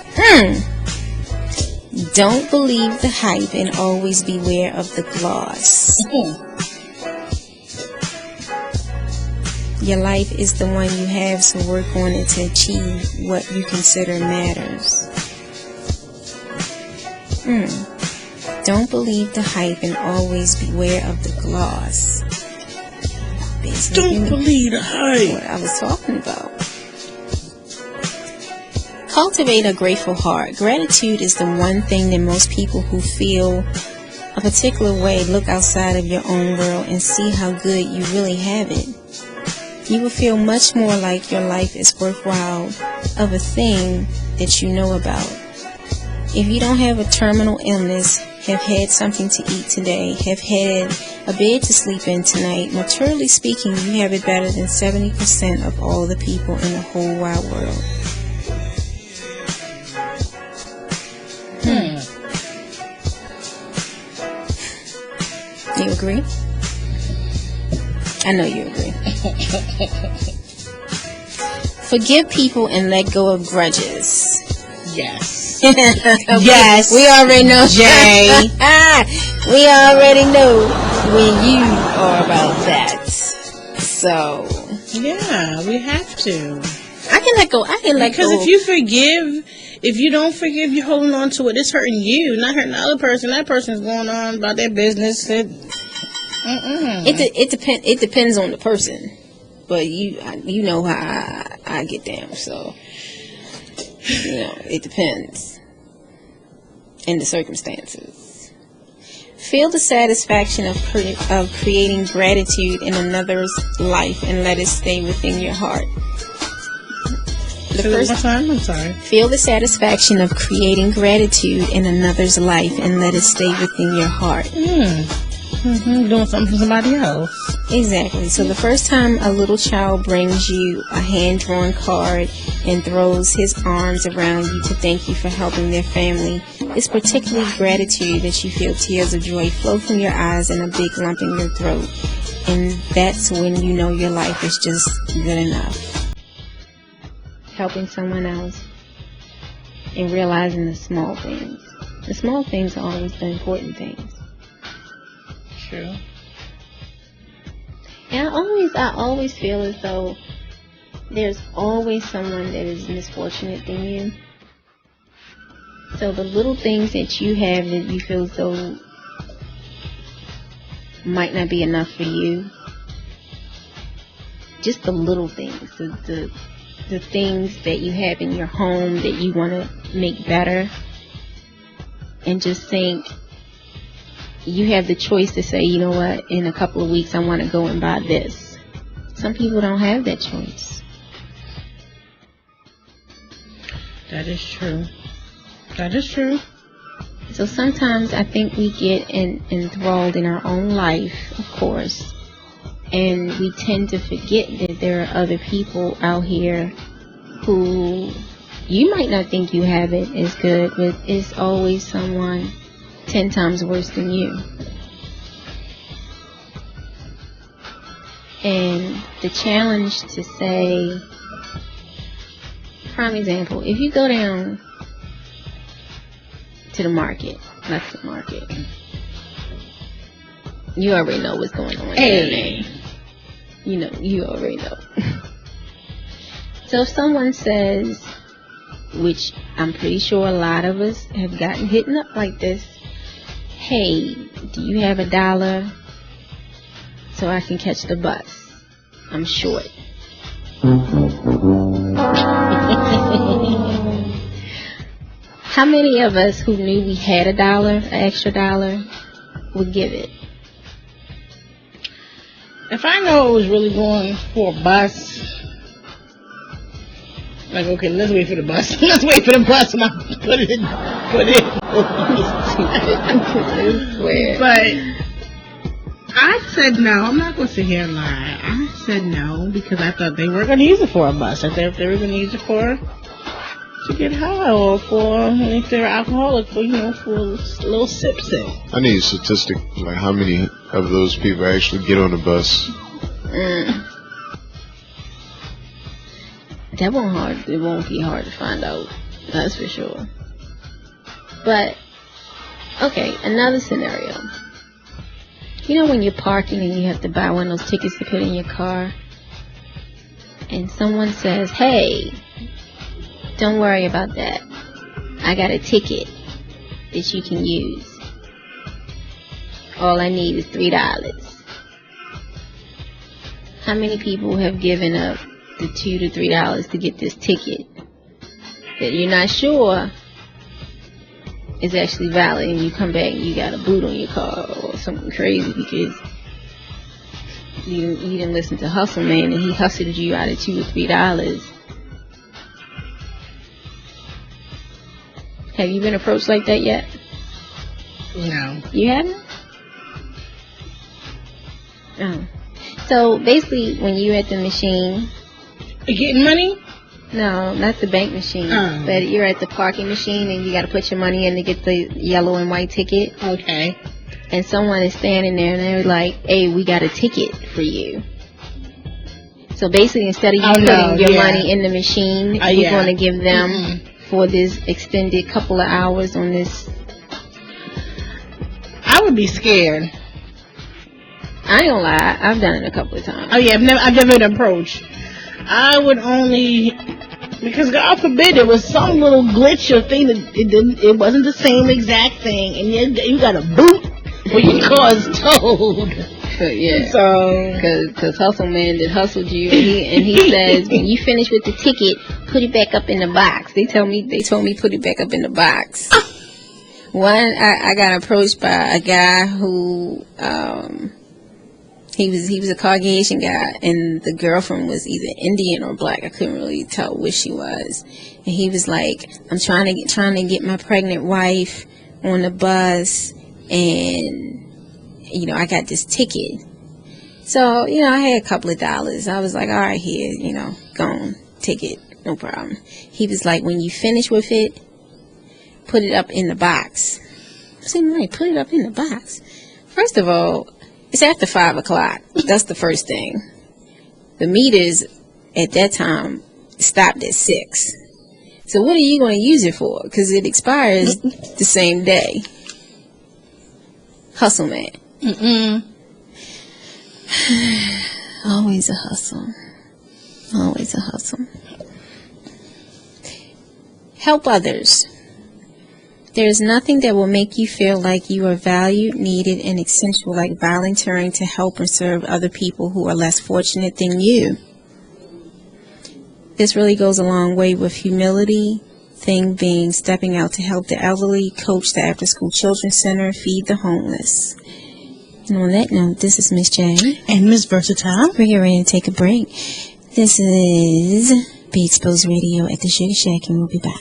Don't believe the hype and always beware of the gloss. Your life is the one you have, so work on it to achieve what you consider matters. Don't believe the hype and always beware of the gloss. Don't believe the hype. What I was talking about. Cultivate a grateful heart. Gratitude is the one thing that most people who feel a particular way look outside of your own world and see how good you really have it. You will feel much more like your life is worthwhile of a thing that you know about. If you don't have a terminal illness, have had something to eat today, have had a bed to sleep in tonight, materially speaking, you have it better than 70% of all the people in the whole wide world. You agree? I know you agree. Forgive people and let go of grudges. Yes. Yes. We already know. Jay. We already know when you are about that. So. Yeah, we have to. I can let go. Because if you forgive, if you don't forgive, you're holding on to it. It's hurting you, not hurting the other person. That person's going on about their business. It depends on the person, but you know how I get down. So it depends in the circumstances. Feel the satisfaction of creating gratitude in another's life and let it stay within your heart. I'm sorry. Feel the satisfaction of creating gratitude in another's life and let it stay within your heart. Doing something for somebody else. Exactly. So the first time a little child brings you a hand-drawn card and throws his arms around you to thank you for helping their family, it's particularly gratitude that you feel tears of joy flow from your eyes and a big lump in your throat. And that's when you know your life is just good enough. Helping someone else and realizing the small things. The small things are always the important things. True. And I always feel as though there's always someone that is misfortunate than you. So the little things that you have that you feel as though might not be enough for you, just the little things, the things that you have in your home that you want to make better, and just think you have the choice to say, you know what, in a couple of weeks I want to go and buy this. Some people don't have that choice. That is true. That is true. So sometimes I think we get enthralled in our own life, of course, and we tend to forget that there are other people out here who you might not think you have it as good, but it's always someone 10 times worse than you. And the challenge to say, prime example, if you go down to the market, that's the market, you already know what's going on. Hey. You already know. So if someone says, which I'm pretty sure a lot of us have gotten hit up like this, hey, do you have $1 so I can catch the bus? I'm short. How many of us who knew we had $1, an extra $1, would give it? If I know I was really going for a bus, like, okay, let's wait for the bus. Let's wait for the bus and I'll put it. But I said no. I'm not going to sit here and lie. I said no because I thought they were going to use it for a bus. I thought if they were going to use it to get high or if they're alcoholic, for a little sip. I need a statistic, like how many of those people actually get on the bus. It won't be hard to find out. That's for sure. But, okay, another scenario. You know when you're parking and you have to buy one of those tickets to put in your car? And someone says, hey, don't worry about that. I got a ticket that you can use. All I need is $3. How many people have given up the $2 to $3 to get this ticket that you're not sure is actually valid, and you come back and you got a boot on your car or something crazy because you didn't listen to Hustle Man and he hustled you out of $2 or $3. Have you been approached like that yet? No. You haven't? Oh. So basically, when you're at the machine, You getting money? no, not the bank machine, but you're at the parking machine and you got to put your money in to get the yellow and white ticket. Okay. And someone is standing there and they're like, "Hey, we got a ticket for you." So basically, instead of you putting your money in the machine, you're going to give them for this extended couple of hours on this. I would be scared. I ain't gonna lie, I've done it a couple of times. Oh yeah, I've never been approached. I would only, because God forbid there was some little glitch or thing that it wasn't the same exact thing, and you got a boot when your car's towed. Yeah. So, because Hustle Man that hustled you, and he says when you finish with the ticket, put it back up in the box. They told me put it back up in the box. One, I got approached by a guy who he was a Caucasian guy, and the girlfriend was either Indian or black. I couldn't really tell which she was. And he was like, "I'm trying to get my pregnant wife on the bus, and I got this ticket." So I had a couple of dollars. I was like, "All right, here, go on, ticket, no problem." He was like, "When you finish with it, put it up in the box." I said, "Right, put it up in the box." First of all, it's after 5 o'clock. That's the first thing. The meters at that time stopped at 6. So what are you going to use it for? Because it expires the same day. Hustle Man. Always a hustle. Always a hustle. Help others. There is nothing that will make you feel like you are valued, needed, and essential like volunteering to help and serve other people who are less fortunate than you. This really goes a long way with humility, thing being stepping out to help the elderly, coach the after-school children's center, feed the homeless. And on that note, this is Miss J. And Miss Versatile. We're getting ready to take a break. This is Be Exposed Radio at the Sugar Shack, and we'll be back.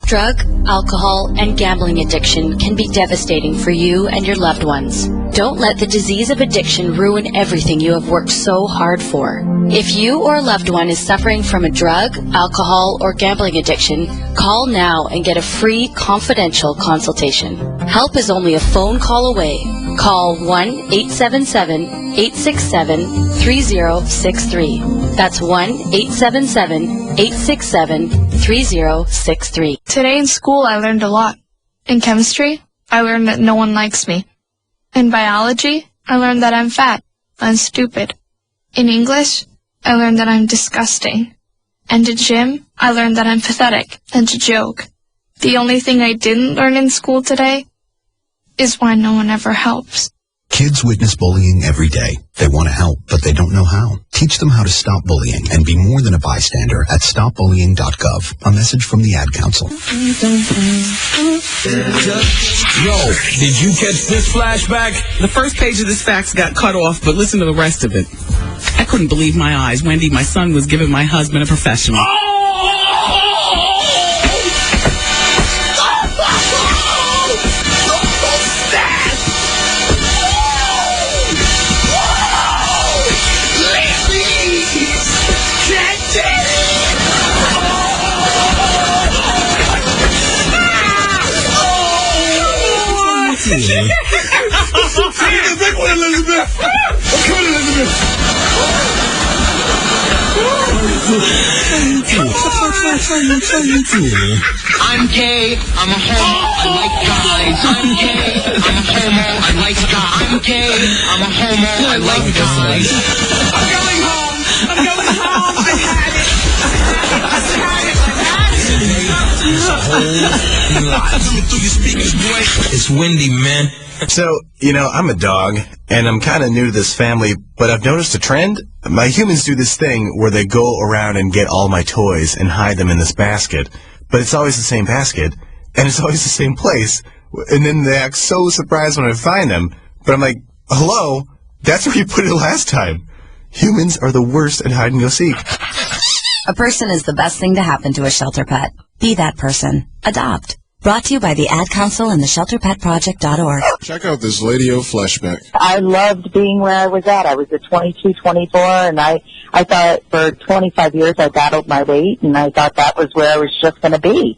Drug, alcohol, and gambling addiction can be devastating for you and your loved ones. Don't let the disease of addiction ruin everything you have worked so hard for. If you or a loved one is suffering from a drug, alcohol, or gambling addiction, call now and get a free, confidential consultation. Help is only a phone call away. Call 1-877-867-3063. That's 1-877-867-3063. Today in school, I learned a lot. In chemistry, I learned that no one likes me. In biology, I learned that I'm fat and stupid. In English, I learned that I'm disgusting. And in gym, I learned that I'm pathetic and a joke. The only thing I didn't learn in school today is why no one ever helps. Kids witness bullying every day. They want to help, but they don't know how. Teach them how to stop bullying and be more than a bystander at stopbullying.gov. A message from the Ad Council. Yo, did you catch this flashback? The first page of this fax got cut off, but listen to the rest of it. I couldn't believe my eyes. Wendy, my son was giving my husband a professional. Big one, Elizabeth. Come on, Elizabeth. I'm gay, I'm a homo, I like guys. I'm gay, I'm a homo, I like guys. I'm gay, I'm a homo, I like guys. I'm going home. I'm going home. I had it. It's windy, man. So, I'm a dog, and I'm kind of new to this family, but I've noticed a trend. My humans do this thing where they go around and get all my toys and hide them in this basket, but it's always the same basket, and it's always the same place, and then they act so surprised when I find them, but I'm like, hello, that's where you put it last time. Humans are the worst at hide and go seek. A person is the best thing to happen to a shelter pet. Be that person. Adopt. Brought to you by the Ad Council and the ShelterPetProject.org. Check out this Lady-O flashback. I loved being where I was at. I was at 22, 24, and I thought for 25 years I battled my weight, and I thought that was where I was just going to be.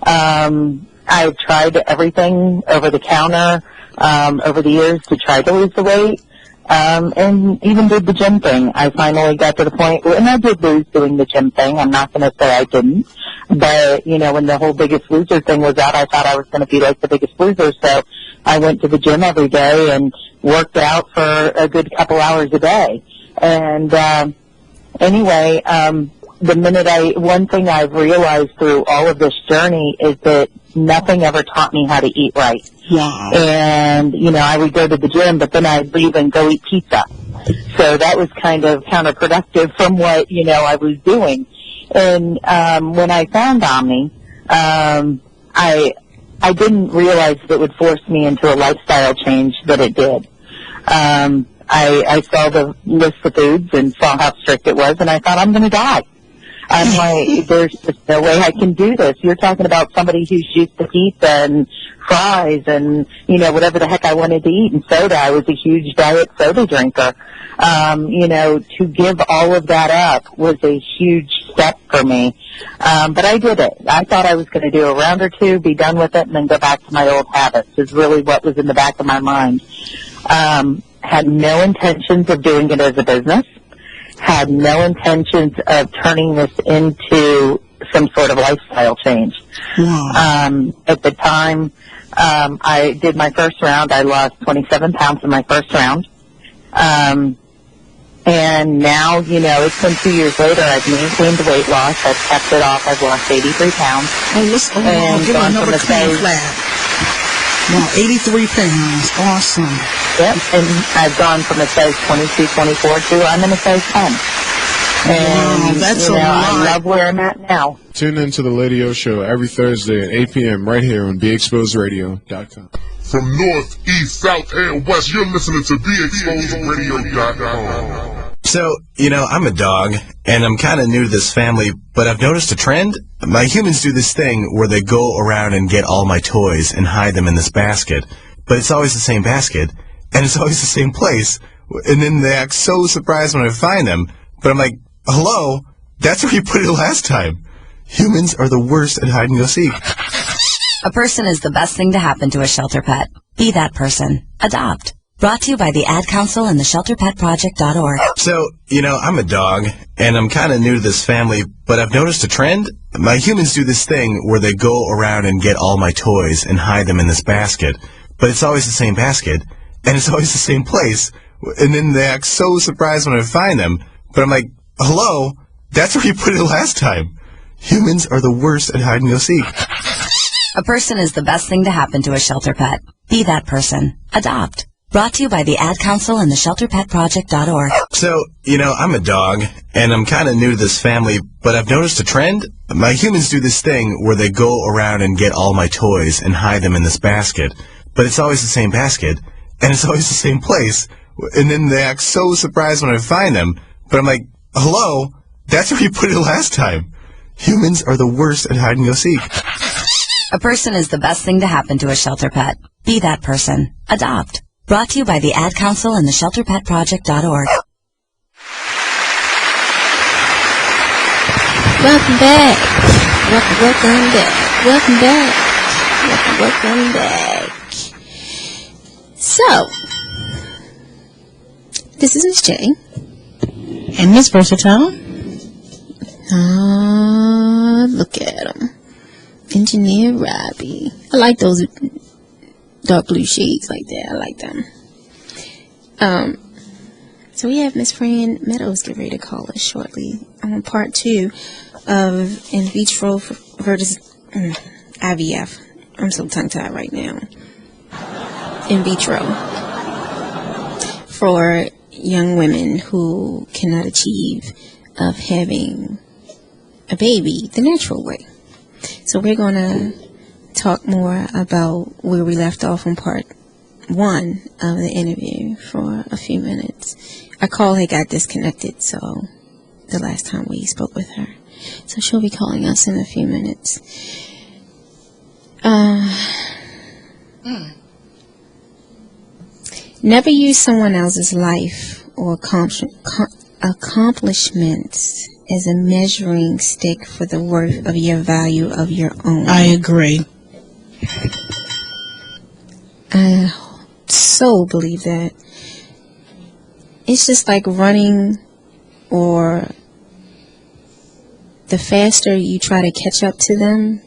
I tried everything over the counter over the years to try to lose the weight, and even did the gym thing. I finally got to the point, and I did lose doing the gym thing. I'm not going to say I didn't. But, you know, when the whole Biggest Loser thing was out, I thought I was going to be like the Biggest Loser. So I went to the gym every day and worked out for a good couple hours a day. And anyway, one thing I've realized through all of this journey is that nothing ever taught me how to eat right. Wow. And, you know, I would go to the gym, but then I'd leave and go eat pizza. So that was kind of counterproductive from what, you know, I was doing. And when I found Omni, I didn't realize that it would force me into a lifestyle change that it did. I saw the list of foods and saw how strict it was, and I thought, I'm going to die. I'm like, there's just no way I can do this. You're talking about somebody who's used to pizza and fries and, you know, whatever the heck I wanted to eat, and soda. I was a huge diet soda drinker. You know, to give all of that up was a huge step for me. But I did it. I thought I was going to do a round or two, be done with it, and then go back to my old habits, is really what was in the back of my mind. Had no intentions of doing it as a business. Had no intentions of turning this into some sort of lifestyle change. At the time, I did my first round. I lost 27 pounds in my first round. And now, you know, it's been 2 years later. I've maintained the weight loss. I've kept it off. I've lost 83 pounds. I'll give another clean flat. Wow, 83 pounds. Awesome. Yep, and I've gone from a size 22, 24 to I'm in a size 10. And, that's you know, a lot. I love where I'm at now. Tune in to the Lady-O Show every Thursday at 8 p.m. right here on BeExposedRadio.com. From north, east, south, and west, you're listening to BeExposedRadio.com. So, you know, I'm a dog, and I'm kind of new to this family, but I've noticed a trend. My humans do this thing where they go around and get all my toys and hide them in this basket, but it's always the same basket, and it's always the same place, and then they act so surprised when I find them, but I'm like, hello, that's where you put it last time. Humans are the worst at hide and go seek. A person is the best thing to happen to a shelter pet. Be that person. Adopt. Brought to you by the Ad Council and the ShelterPetProject.org. So, you know, I'm a dog, and I'm kind of new to this family, but I've noticed a trend. My humans do this thing where they go around and get all my toys and hide them in this basket, but it's always the same basket, and it's always the same place, and then they act so surprised when I find them, but I'm like, hello, that's where you put it last time. Humans are the worst at hide and go seek. A person is the best thing to happen to a shelter pet. Be that person. Adopt. Brought to you by the Ad Council and the ShelterPetProject.org. So, you know, I'm a dog, and I'm kind of new to this family, but I've noticed a trend. My humans do this thing where they go around and get all my toys and hide them in this basket, but it's always the same basket, and it's always the same place, and then they act so surprised when I find them, but I'm like, hello, that's where you put it last time. Humans are the worst at hide and go seek. A person is the best thing to happen to a shelter pet. Be that person. Adopt. Brought to you by the Ad Council and the ShelterPetProject.org. Welcome back. Welcome back. Welcome back. So, this is Miss J. And Miss Versatile. Look at him. Engineer Robbie. I like those dark blue shades like that. I like them. So we have Miss Fran Meadows get ready to call us shortly on part 2 of in vitro versus IVF. I'm so tongue-tied right now. In vitro for young women who cannot achieve of having a baby the natural way. So we're going to talk more about where we left off on part one of the interview for a few minutes. Our call had got disconnected, so the last time we spoke with her. So she'll be calling us in a few minutes. Never use someone else's life or accomplishments as a measuring stick for the worth of your value of your own. I agree. I so believe that. It's just like running, or the faster you try to catch up to them,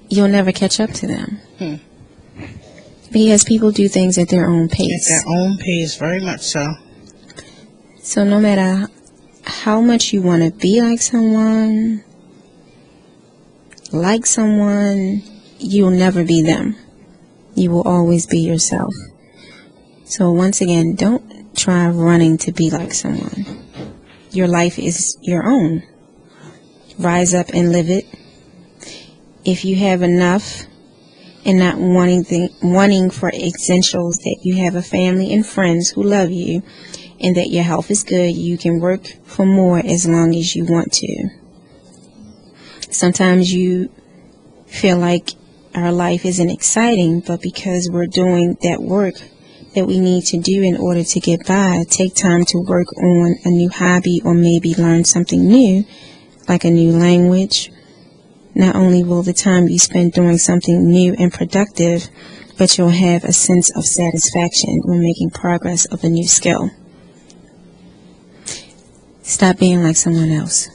you'll never catch up to them. Because people do things at their own pace. At their own pace, very much so. So no matter how much you want to be like someone, you'll never be them. You will always be yourself. So once again, don't try running to be like someone. Your life is your own. Rise up and live it. If you have enough and not wanting for essentials, that you have a family and friends who love you, and that your health is good, you can work for more as long as you want to. Sometimes you feel like our life isn't exciting, but because we're doing that work that we need to do in order to get by, take time to work on a new hobby or maybe learn something new, like a new language. Not only will the time you spend doing something new and productive, but you'll have a sense of satisfaction when making progress of a new skill. Stop being like someone else.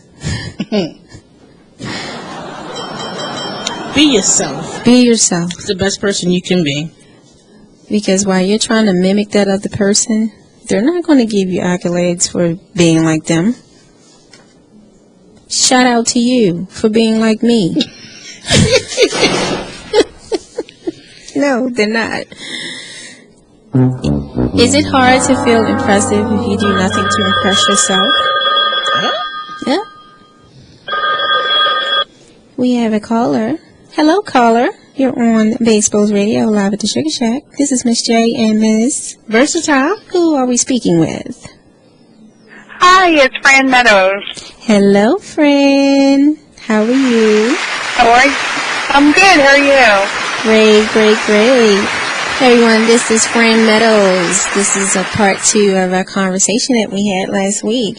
Be yourself. Be yourself. The best person you can be. Because while you're trying to mimic that other person, they're not going to give you accolades for being like them. Shout out to you for being like me. No, they're not. Is it hard to feel impressive if you do nothing to impress yourself? Yeah. We have a caller. Hello, caller. You're on Baseball's Radio, live at the Sugar Shack. This is Miss J and Miss Versatile. Who are we speaking with? Hi, it's Fran Meadows. Hello, friend. How are you? How are you? I'm good. How are you? Great. Hey, everyone, this is Fran Meadows. This is a part 2 of our conversation that we had last week.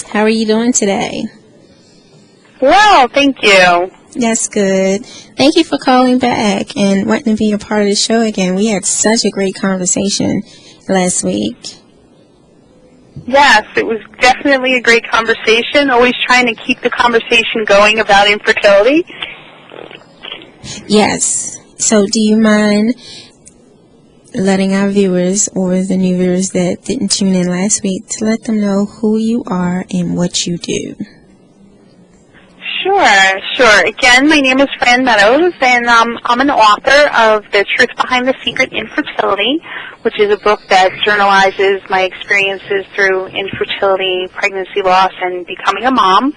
How are you doing today? Well, thank you. That's good. Thank you for calling back and wanting to be a part of the show again. We had such a great conversation last week. Yes, it was definitely a great conversation. Always trying to keep the conversation going about infertility. Yes. So do you mind letting our viewers, or the new viewers that didn't tune in last week, to let them know who you are and what you do? Sure. Again, my name is Fran Meadows, and I'm an author of The Truth Behind the Secret Infertility, which is a book that journalizes my experiences through infertility, pregnancy loss, and becoming a mom.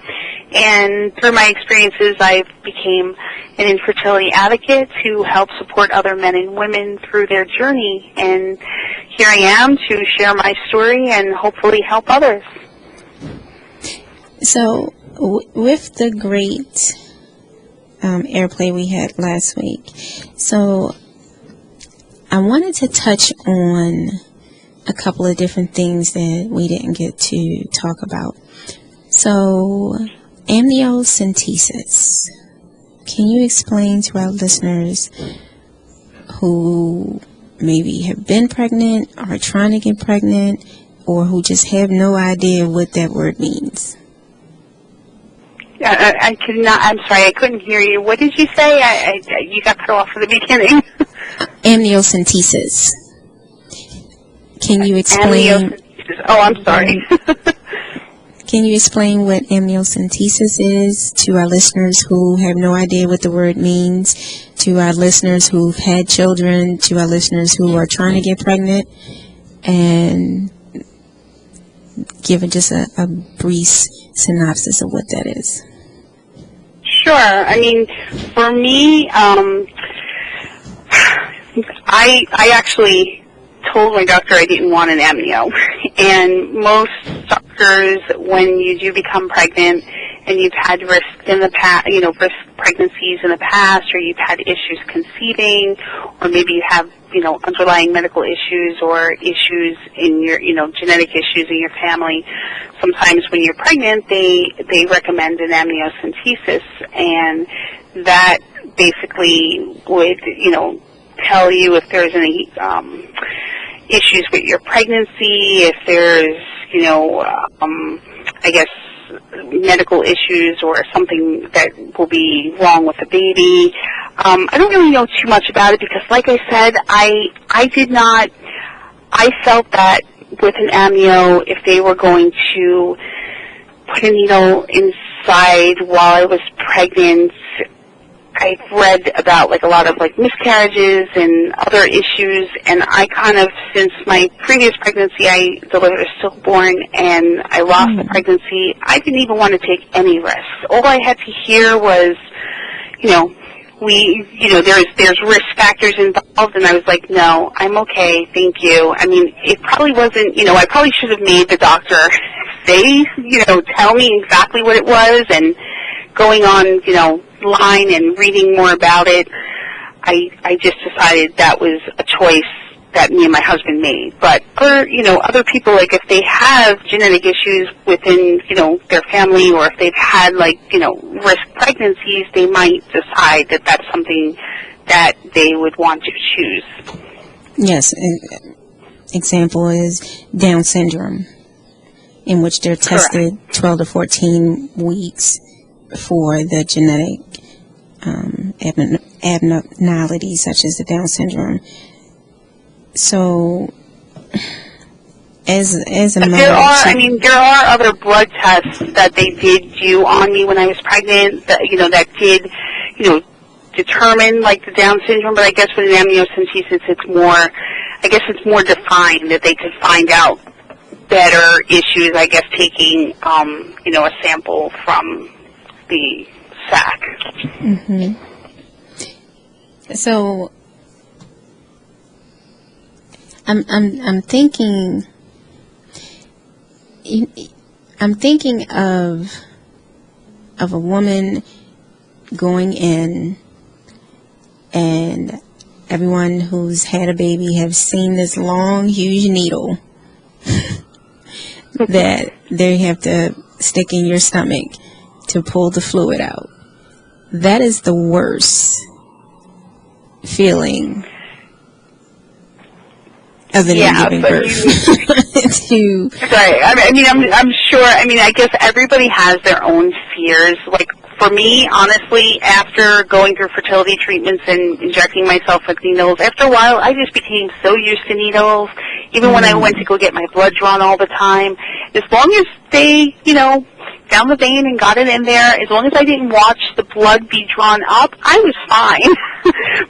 And through my experiences, I became an infertility advocate to help support other men and women through their journey. And here I am to share my story and hopefully help others. So, with the great airplay we had last week, so I wanted to touch on a couple of different things that we didn't get to talk about. So, amniocentesis. Can you explain to our listeners who maybe have been pregnant, are trying to get pregnant, or who just have no idea what that word means? I could not. I'm sorry, I couldn't hear you. What did you say? You got cut off at the beginning. Amniocentesis. Can you explain? Amniocentesis. Oh, I'm sorry. Can you explain what amniocentesis is to our listeners who have no idea what the word means, to our listeners who've had children, to our listeners who are trying to get pregnant, and give just a brief synopsis of what that is? Sure. I mean, for me, I actually told my doctor I didn't want an amnio. And most doctors, when you do become pregnant and you've had risk in the past, risk pregnancies in the past, or you've had issues conceiving, or maybe you have, underlying medical issues or issues in your, genetic issues in your family, sometimes when you're pregnant, they recommend an amniocentesis, and that basically would, tell you if there's any issues with your pregnancy, if there's, I guess, medical issues or something that will be wrong with the baby. I don't really know too much about it because, like I said, I felt that with an amnio, if they were going to put a needle inside while I was pregnant, I've read about a lot of miscarriages and other issues, and I kind of, since my previous pregnancy, I delivered a stillborn and I lost the pregnancy, I didn't even want to take any risks. All I had to hear was, there's risk factors involved, and I was like, no, I'm okay, thank you. I mean, it probably wasn't, I probably should have made the doctor say, tell me exactly what it was, and going on, line and reading more about it, I just decided that was a choice that me and my husband made. But other people, if they have genetic issues within, their family, or if they've had risk pregnancies, they might decide that that's something that they would want to choose. Yes. Example is Down syndrome, in which they're tested 12 to 14 weeks for the genetic abnormalities such as the Down syndrome. So, as a mother, there are other blood tests that they did do on me when I was pregnant that that did determine the Down syndrome. But I guess with an amniocentesis, it's more defined, that they could find out better issues. I guess taking a sample from the sac. Mm-hmm. So I'm thinking of a woman going in, and everyone who's had a baby have seen this long, huge needle that they have to stick in your stomach to pull the fluid out. That is the worst feeling other than giving birth. Right. I'm sure. I guess everybody has their own fears. For me, honestly, after going through fertility treatments and injecting myself with needles, after a while, I just became so used to needles. Even when I went to go get my blood drawn all the time, as long as they, down the vein and got it in there, as long as I didn't watch the blood be drawn up, I was fine.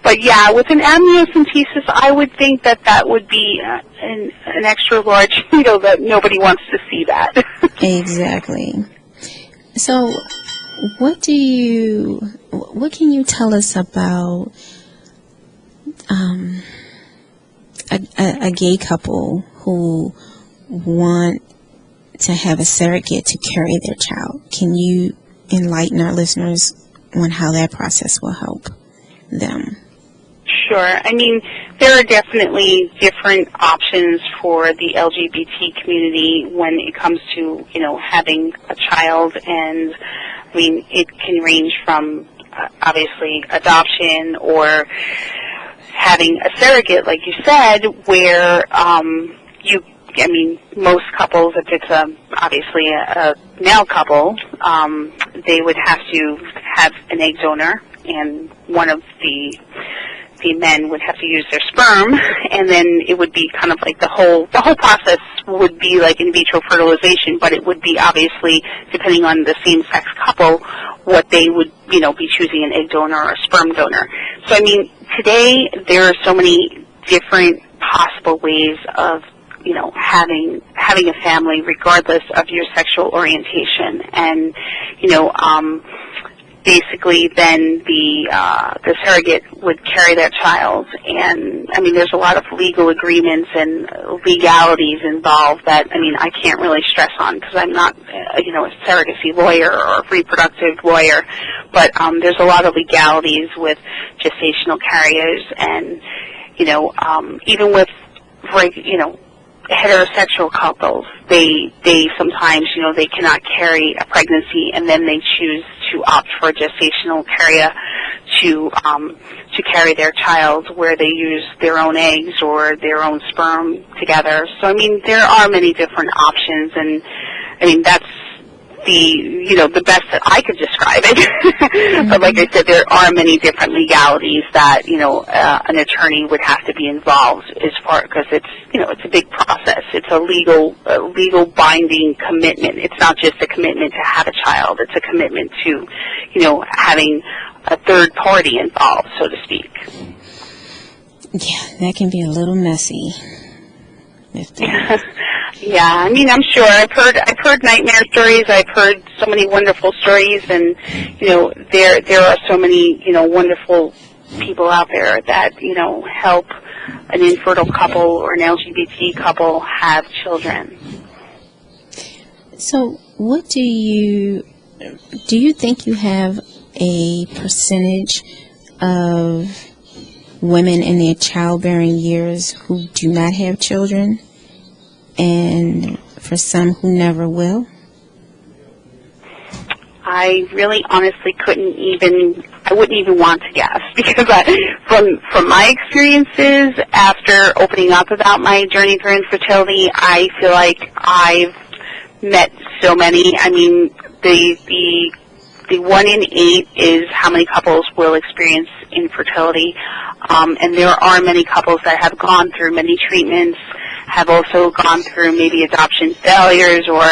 But yeah, with an amniocentesis, I would think that would be an extra large needle that nobody wants to see that. Exactly. So, what can you tell us about a gay couple who want to have a surrogate to carry their child? Can you enlighten our listeners on how that process will help them? Sure. There are definitely different options for the LGBT community when it comes to, having a child, and it can range from obviously adoption or having a surrogate, like you said, where most couples, if it's obviously a male couple, they would have to have an egg donor, and one of the men would have to use their sperm, and then it would be kind of the whole process would be like in vitro fertilization, but it would be obviously, depending on the same-sex couple, what they would, be choosing, an egg donor or a sperm donor. So, today there are so many different possible ways of, having a family regardless of your sexual orientation. And, basically then the surrogate would carry their child. And I mean, there's a lot of legal agreements and legalities involved that, I mean, I can't really stress on because I'm not, a surrogacy lawyer or a reproductive lawyer. But there's a lot of legalities with gestational carriers, and even with heterosexual couples, they sometimes, they cannot carry a pregnancy, and then they choose to opt for a gestational carrier to carry their child, where they use their own eggs or their own sperm together. So I mean, there are many different options, and I mean, that's the best that I could describe it. But like I said, there are many different legalities that, an attorney would have to be involved because it's a big process. It's a legal binding commitment. It's not just a commitment to have a child. It's a commitment to, having a third party involved, so to speak. Yeah, that can be a little messy. Yeah, I mean, I'm sure. I've heard nightmare stories. I've heard so many wonderful stories, and there are so many wonderful people out there that help an infertile couple or an LGBT couple have children. So, what do you think you have a percentage of women in their childbearing years who do not have children, and for some who never will? I really honestly I wouldn't even want to guess, because from my experiences after opening up about my journey through infertility, I feel like I've met so many. I mean, the 1 in 8 is how many couples will experience infertility, and there are many couples that have gone through many treatments, have also gone through maybe adoption failures, or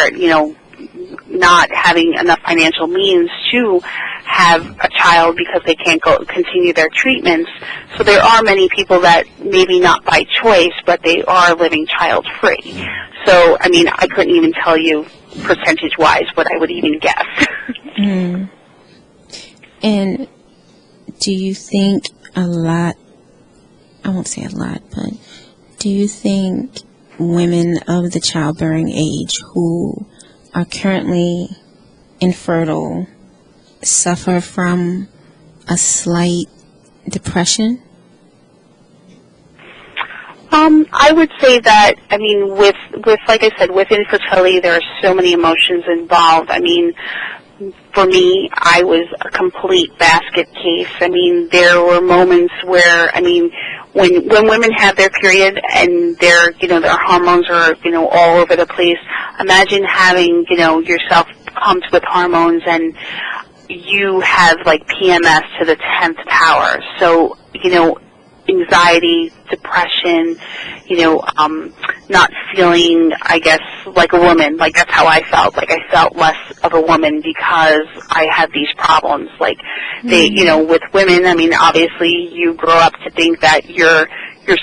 not having enough financial means to have a child because they can't continue their treatments. So there are many people that maybe not by choice, but they are living child-free. So, I mean, I couldn't even tell you percentage-wise what I would even guess. And do you think I won't say a lot, but do you think women of the childbearing age who are currently infertile suffer from a slight depression? I would say that, I mean, with like I said, with infertility, there are so many emotions involved. I mean, for me, I was a complete basket case. I mean, there were moments where, I mean, when women have their period and their hormones are, all over the place, imagine having, yourself pumped with hormones and you have like PMS to the 10th power. So, anxiety, depression, not feeling, I guess, like a woman. Like, that's how I felt. Like, I felt less of a woman because I had these problems. Like, they, with women, I mean, obviously you grow up to think that you're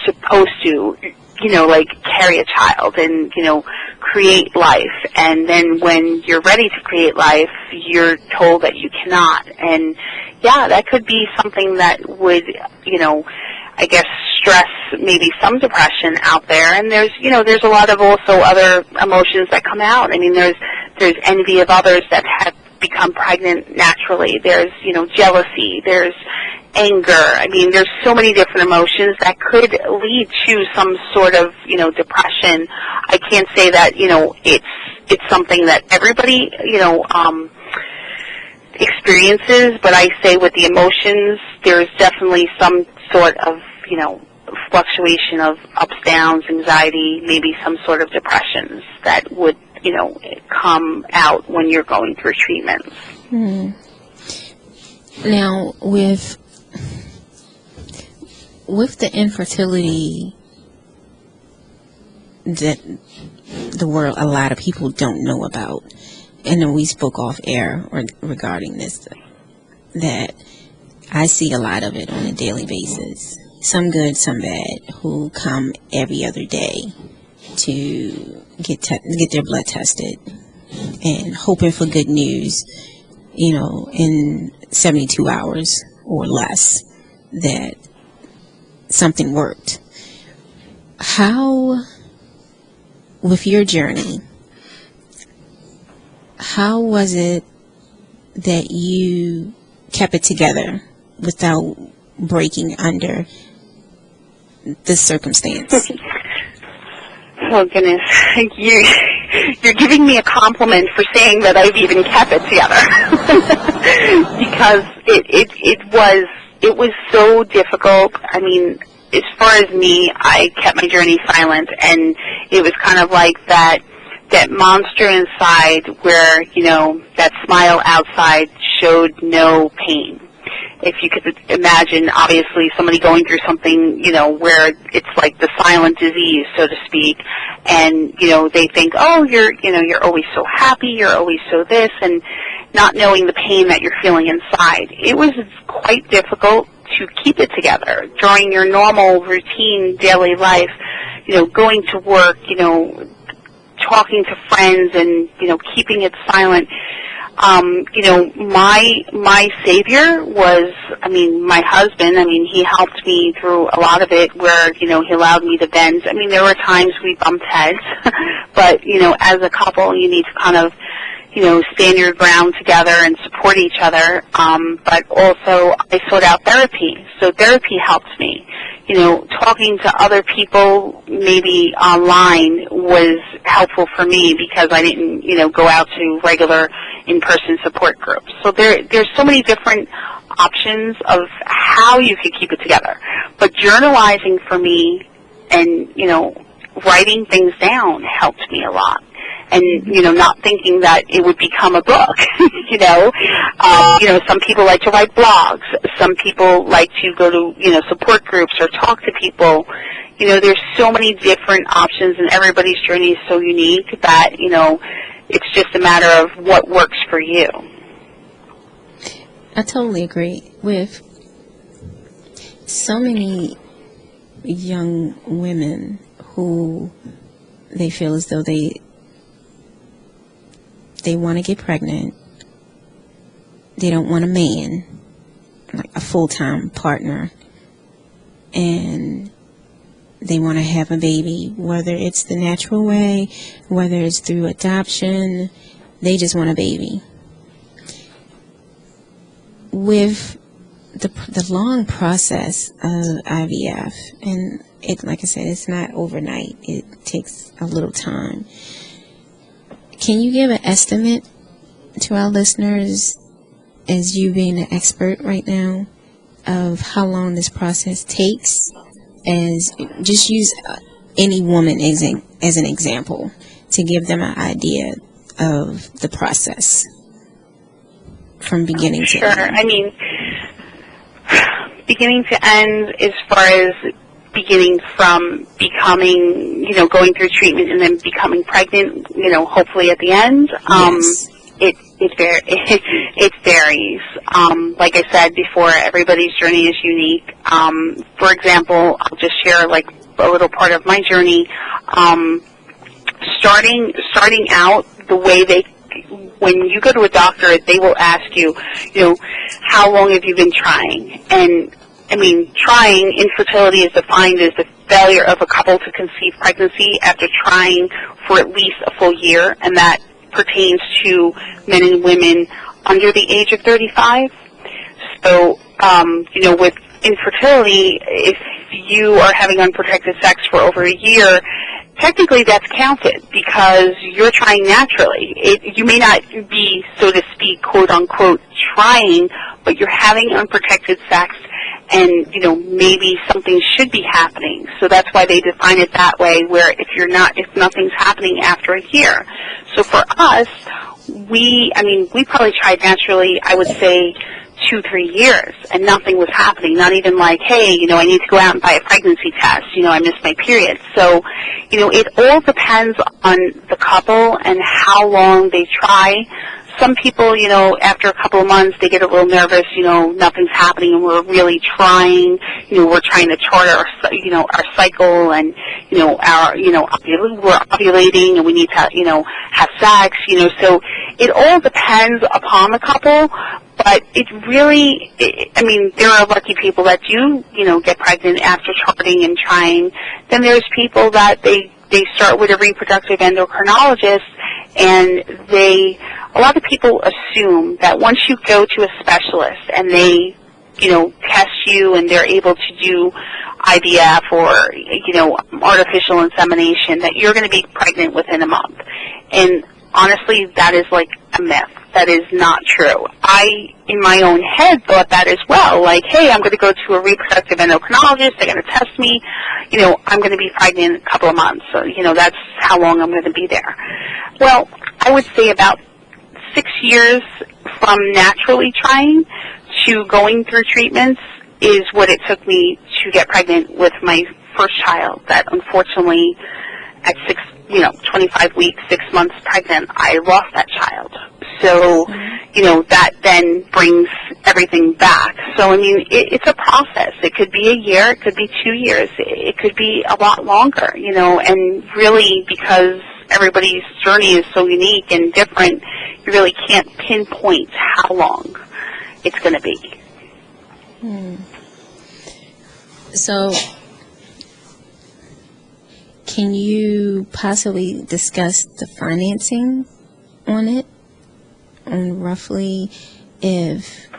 supposed to, like, carry a child and, create life. And then when you're ready to create life, you're told that you cannot. And, yeah, that could be something that would, I guess, stress maybe some depression out there. And there's a lot of also other emotions that come out. I mean, there's envy of others that have become pregnant naturally. There's, jealousy. There's anger. I mean, there's so many different emotions that could lead to some sort of, depression. I can't say that, it's something that everybody, experiences, but I say with the emotions, there's definitely some sort of, fluctuation of ups, downs, anxiety, maybe some sort of depressions that would, come out when you're going through treatments. Now, with the infertility that a lot of people don't know about, and then we spoke off air regarding this, that I see a lot of it on a daily basis. Some good, some bad, who come every other day to get their blood tested and hoping for good news, and 72 hours or less that something worked. How, with your journey, how was it that you kept it together without breaking under the circumstance? Oh goodness, you're giving me a compliment for saying that I've even kept it together, because it was so difficult. I mean, as far as me, I kept my journey silent, and it was kind of like that monster inside where, you know, that smile outside showed no pain. If you could imagine, obviously, somebody going through something, you know, where it's like the silent disease, so to speak, and, you know, they think, oh, you're always so happy, you're always so this, and not knowing the pain that you're feeling inside. It was quite difficult to keep it together during your normal routine daily life, you know, going to work, you know, talking to friends, and, you know, keeping it silent. You know, my savior was, I mean, my husband. I mean, he helped me through a lot of it where, you know, he allowed me to vent. I mean, there were times we bumped heads, but, you know, as a couple, you need to kind of, you know, stand your ground together and support each other. But also, I sought out therapy. So therapy helped me. You know, talking to other people maybe online was helpful for me because I didn't, you know, go out to regular in-person support groups. So there's so many different options of how you can keep it together. But journalizing for me and, you know, writing things down helped me a lot. And, you know, not thinking that it would become a book, you know. You know, some people like to write blogs. Some people like to go to, you know, support groups or talk to people. You know, there's so many different options, and everybody's journey is so unique that, you know, it's just a matter of what works for you. I totally agree with so many young women who they feel as though they want to get pregnant. They don't want a man, like a full-time partner, and they want to have a baby, whether it's the natural way, whether it's through adoption. They just want a baby. With the long process of IVF, and it, like I said, it's not overnight. It takes a little time. Can you give an estimate to our listeners, as you being an expert right now, of how long this process takes? As just use any woman as an example to give them an idea of the process from beginning to end. Sure. I mean, beginning to end, as far as beginning from becoming, you know, going through treatment and then becoming pregnant, you know, hopefully at the end. Yes. It varies. Like I said before, everybody's journey is unique. For example, I'll just share like a little part of my journey. Starting out, the way when you go to a doctor, they will ask you, you know, how long have you been trying? And I mean, trying, infertility is defined as the failure of a couple to conceive pregnancy after trying for at least a full year, and that pertains to men and women under the age of 35. So, you know, with infertility, if you are having unprotected sex for over a year, technically that's counted because you're trying naturally. You may not be, so to speak, quote unquote, trying, but you're having unprotected sex, and, you know, maybe something should be happening. So that's why they define it that way, where if nothing's happening after a year. So for us, we probably tried naturally, I would say 2-3 years, and nothing was happening. Not even like, hey, you know, I need to go out and buy a pregnancy test. You know, I missed my period. So, you know, it all depends on the couple and how long they try. Some people, you know, after a couple of months, they get a little nervous, you know, nothing's happening, and we're really trying, you know, we're trying to chart our cycle, and, you know, we're ovulating, and we need to, you know, have sex, you know, so it all depends upon the couple, But it really, I mean, there are lucky people that do, get pregnant after charting and trying. Then there's people that they start with a reproductive endocrinologist, and a lot of people assume that once you go to a specialist and they, test you and they're able to do IVF or, artificial insemination, that you're going to be pregnant within a month. And honestly, that is like a myth. That is not true. I, in my own head, thought that as well. Like, hey, I'm going to go to a reproductive endocrinologist. They're going to test me. I'm going to be pregnant in a couple of months. So, that's how long I'm going to be there. Well, I would say about 6 years from naturally trying to going through treatments is what it took me to get pregnant with my first child. That unfortunately, at 25 weeks, 6 months pregnant, I lost that child. So, that then brings everything back. So, I mean, it's a process. It could be a year, it could be 2 years, it could be a lot longer, and really because everybody's journey is so unique and different, you really can't pinpoint how long it's going to be. So, can you possibly discuss the financing on it? And roughly, if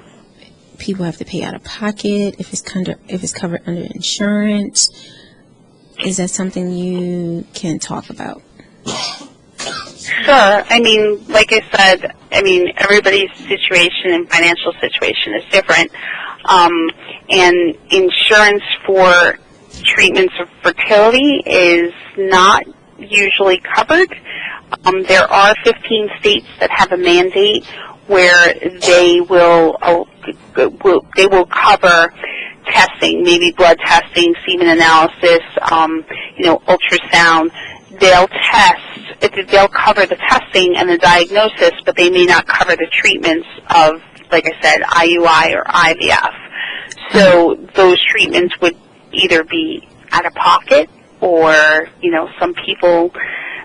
people have to pay out of pocket, if it's covered under insurance, is that something you can talk about? Sure. I mean, like I said, everybody's situation and financial situation is different. And insurance for treatments of fertility is not usually covered. There are 15 states that have a mandate where they will cover testing, maybe blood testing, semen analysis, ultrasound. They'll cover the testing and the diagnosis, but they may not cover the treatments of, like I said, IUI or IVF. So those treatments would either be out of pocket or, some people,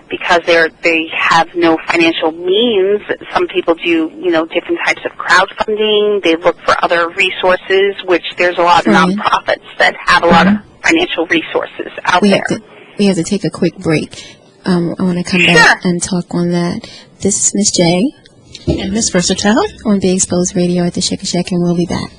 because they have no financial means, some people do, different types of crowdfunding. They look for other resources, which there's a lot of nonprofits that have a lot of financial resources out there. We have to take a quick break. I want to come back and talk on that. This is Miss J. And Miss Versatile. On Be Exposed Radio at the Shaker Shack, and we'll be back.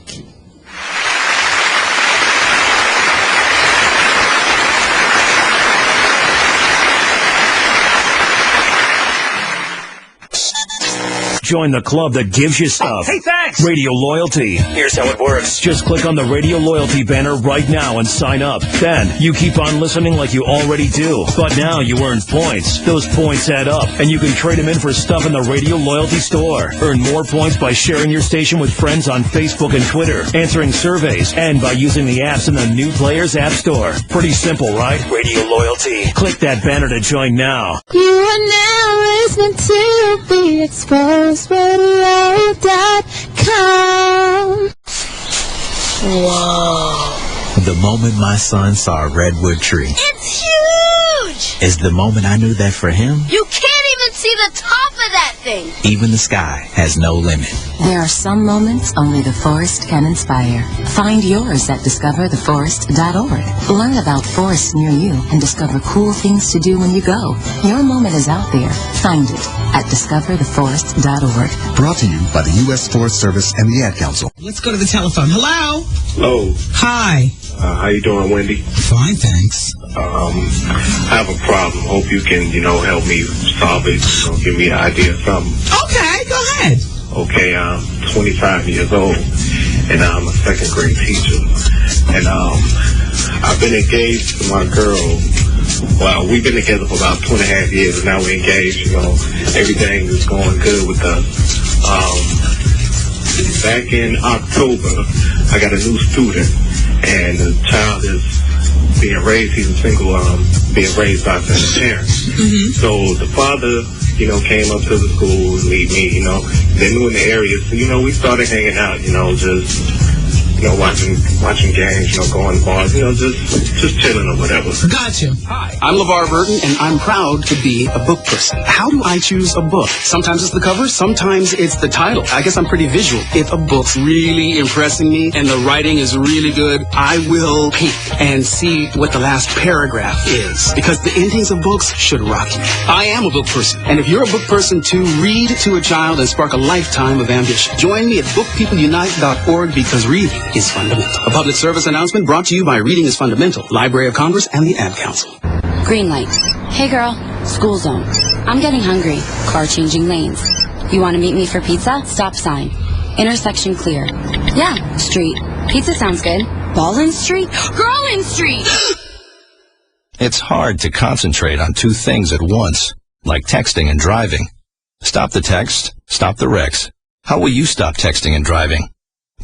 Join the club that gives you stuff. Hey, thanks! Radio Loyalty. Here's how it works. Just click on the Radio Loyalty banner right now and sign up. Then you keep on listening like you already do. But now you earn points. Those points add up, and you can trade them in for stuff in the Radio Loyalty store. Earn more points by sharing your station with friends on Facebook and Twitter, answering surveys, and by using the apps in the New Players App Store. Pretty simple, right? Radio Loyalty. Click that banner to join now. You are now listening to Be Exposed. Radio.com. Whoa. The moment my son saw a redwood tree. It's huge! Is the moment I knew that for him, You can't even see the top of that thing! even the sky has no limit. There are some moments only the forest can inspire. Find yours at discovertheforest.org. Learn about forests near you and discover cool things to do when you go. Your moment is out there. Find it at discovertheforest.org. Brought to you by the U.S. Forest Service and the Ad Council. Let's go to the telephone. Hello? Hello. Hi. How you doing, Wendy? Fine, thanks. I have a problem. Hope you can, help me solve it. Give me an idea of something. Okay, go ahead. Okay, I'm 25 years old, and I'm a second grade teacher. And I've been engaged to my girl. Well, we've been together for about 2.5 years, and now we're engaged. Everything is going good with us. Back in October, I got a new student, and the child is being raised. He's a single, being raised by a single parent. Mm-hmm. So the father, came up to the school to meet me. They're new in the area, so we started hanging out. Just watching games, going to bars, just chilling or whatever. Gotcha. Hi, I'm LeVar Burton, and I'm proud to be a book person. How do I choose a book? Sometimes it's the cover, sometimes it's the title. I guess I'm pretty visual. If a book's really impressing me and the writing is really good, I will peek and see what the last paragraph is, because the endings of books should rock you. I am a book person, and if you're a book person too, read to a child and spark a lifetime of ambition. Join me at bookpeopleunite.org, because reading is fundamental. A public service announcement brought to you by Reading is Fundamental, Library of Congress, and the Ad Council. Green light. Hey girl, school zone. I'm getting hungry. Car changing lanes. You want to meet me for pizza? Stop sign. Intersection clear. Yeah, street. Pizza sounds good. Ballin Street? Girlin Street! It's hard to concentrate on two things at once, like texting and driving. Stop the text, stop the wrecks. How will you stop texting and driving?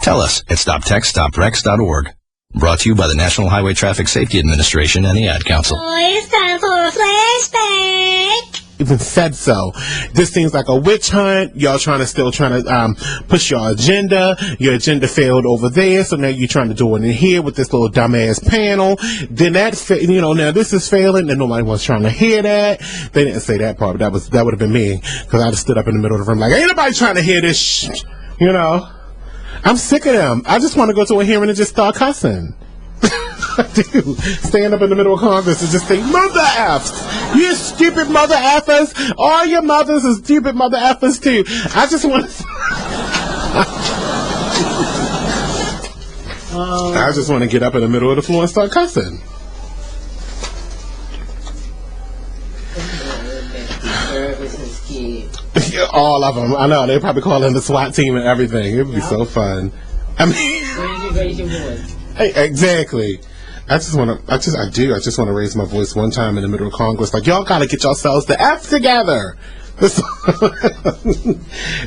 Tell us at stoptextstopwrecks.org. Brought to you by the National Highway Traffic Safety Administration and the Ad Council. It's time for a flashback. Even said so. This seems like a witch hunt. Y'all trying to push your agenda. Your agenda failed over there, so now you're trying to do it in here with this little dumbass panel. Then that, now this is failing, and nobody was trying to hear that. They didn't say that part, but that would have been me, because I just stood up in the middle of the room like, ain't nobody trying to hear this shit. I'm sick of them. I just want to go to a hearing and just start cussing. I do. Stand up in the middle of Congress and just say, mother F's. You stupid mother effers. All your mothers are stupid mother effers too. I just want to... I just want to get up in the middle of the floor and start cussing. All of them. I know. They probably call in the SWAT team and everything. It would be so fun. I mean... Hey, exactly. I just want to raise my voice one time in the middle of Congress. Like, y'all got to get yourselves the F together.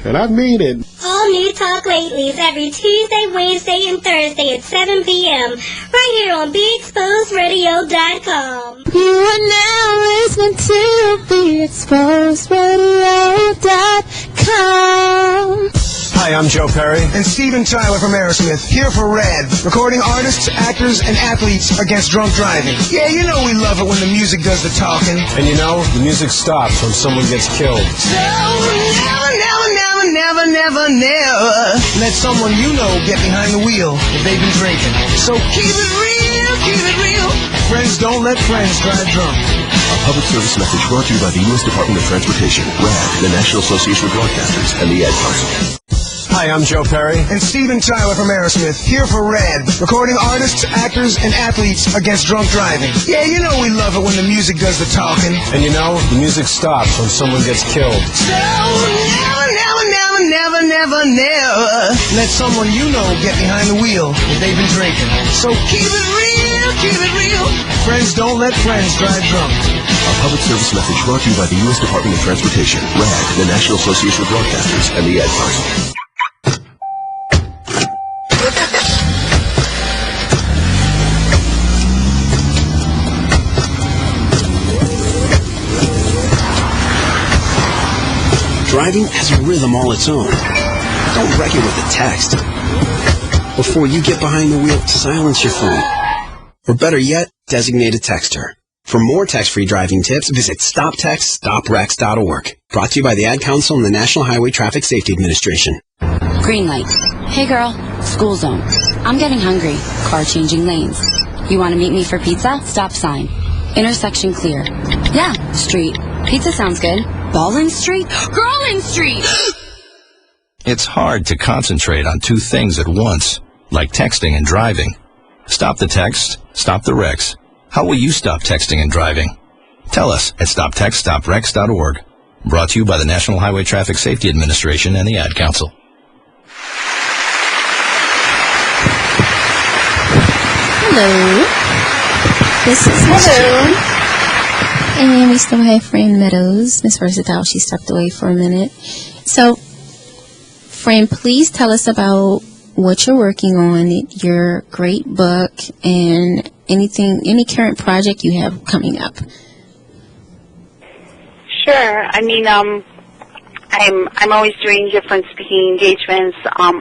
And I mean it. All new Talk Latelys every Tuesday, Wednesday, and Thursday at 7 p.m. right here on BeExposedRadio.com. You are now listening to BeExposedRadio.com. Hi, I'm Joe Perry. And Steven Tyler from Aerosmith, here for Red, recording artists, actors, and athletes against drunk driving. Yeah, we love it when the music does the talking. And the music stops when someone gets killed. So never let someone get behind the wheel if they've been drinking. So keep it real. Friends don't let friends drive drunk. A public service message brought to you by the U.S. Department of Transportation, RAD, the National Association of Broadcasters, and the Ad Council. Hi, I'm Joe Perry. And Steven Tyler from Aerosmith, here for Red, recording artists, actors, and athletes against drunk driving. Yeah, we love it when the music does the talking. And the music stops when someone gets killed. So never let someone get behind the wheel if they've been drinking. So keep it real. Friends don't let friends drive drunk. A public service message brought to you by the U.S. Department of Transportation, RAD, the National Association of Broadcasters, and the Ad Council. Driving has a rhythm all its own. Don't wreck it with a text. Before you get behind the wheel, silence your phone. Or better yet, designate a texter. For more text-free driving tips, visit stoptextstopwrecks.org. Brought to you by the Ad Council and the National Highway Traffic Safety Administration. Green light. Hey girl, school zone. I'm getting hungry. Car changing lanes. You want to meet me for pizza? Stop sign. Intersection clear. Yeah, street. Pizza sounds good. Ballin Street? Girlin Street! It's hard to concentrate on two things at once, like texting and driving. Stop the text, stop the wrecks. How will you stop texting and driving? Tell us at stoptextstopwrecks.org. Brought to you by the National Highway Traffic Safety Administration and the Ad Council. Hello. This is Hello. And we still have Fran Meadows. Miss Versatile, she stepped away for a minute. So, Fran, please tell us about what you're working on, your great book, and any current project you have coming up. Sure. I mean, I'm always doing different speaking engagements on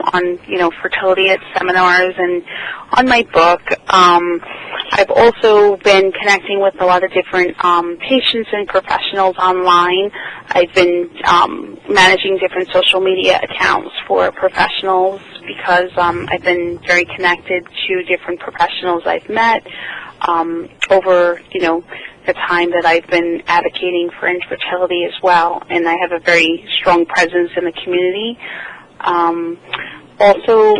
fertility at seminars and on my book. I've also been connecting with a lot of different patients and professionals online. I've been managing different social media accounts for professionals because I've been very connected to different professionals I've met over the time that I've been advocating for infertility as well, and I have a very strong presence in the community. Also,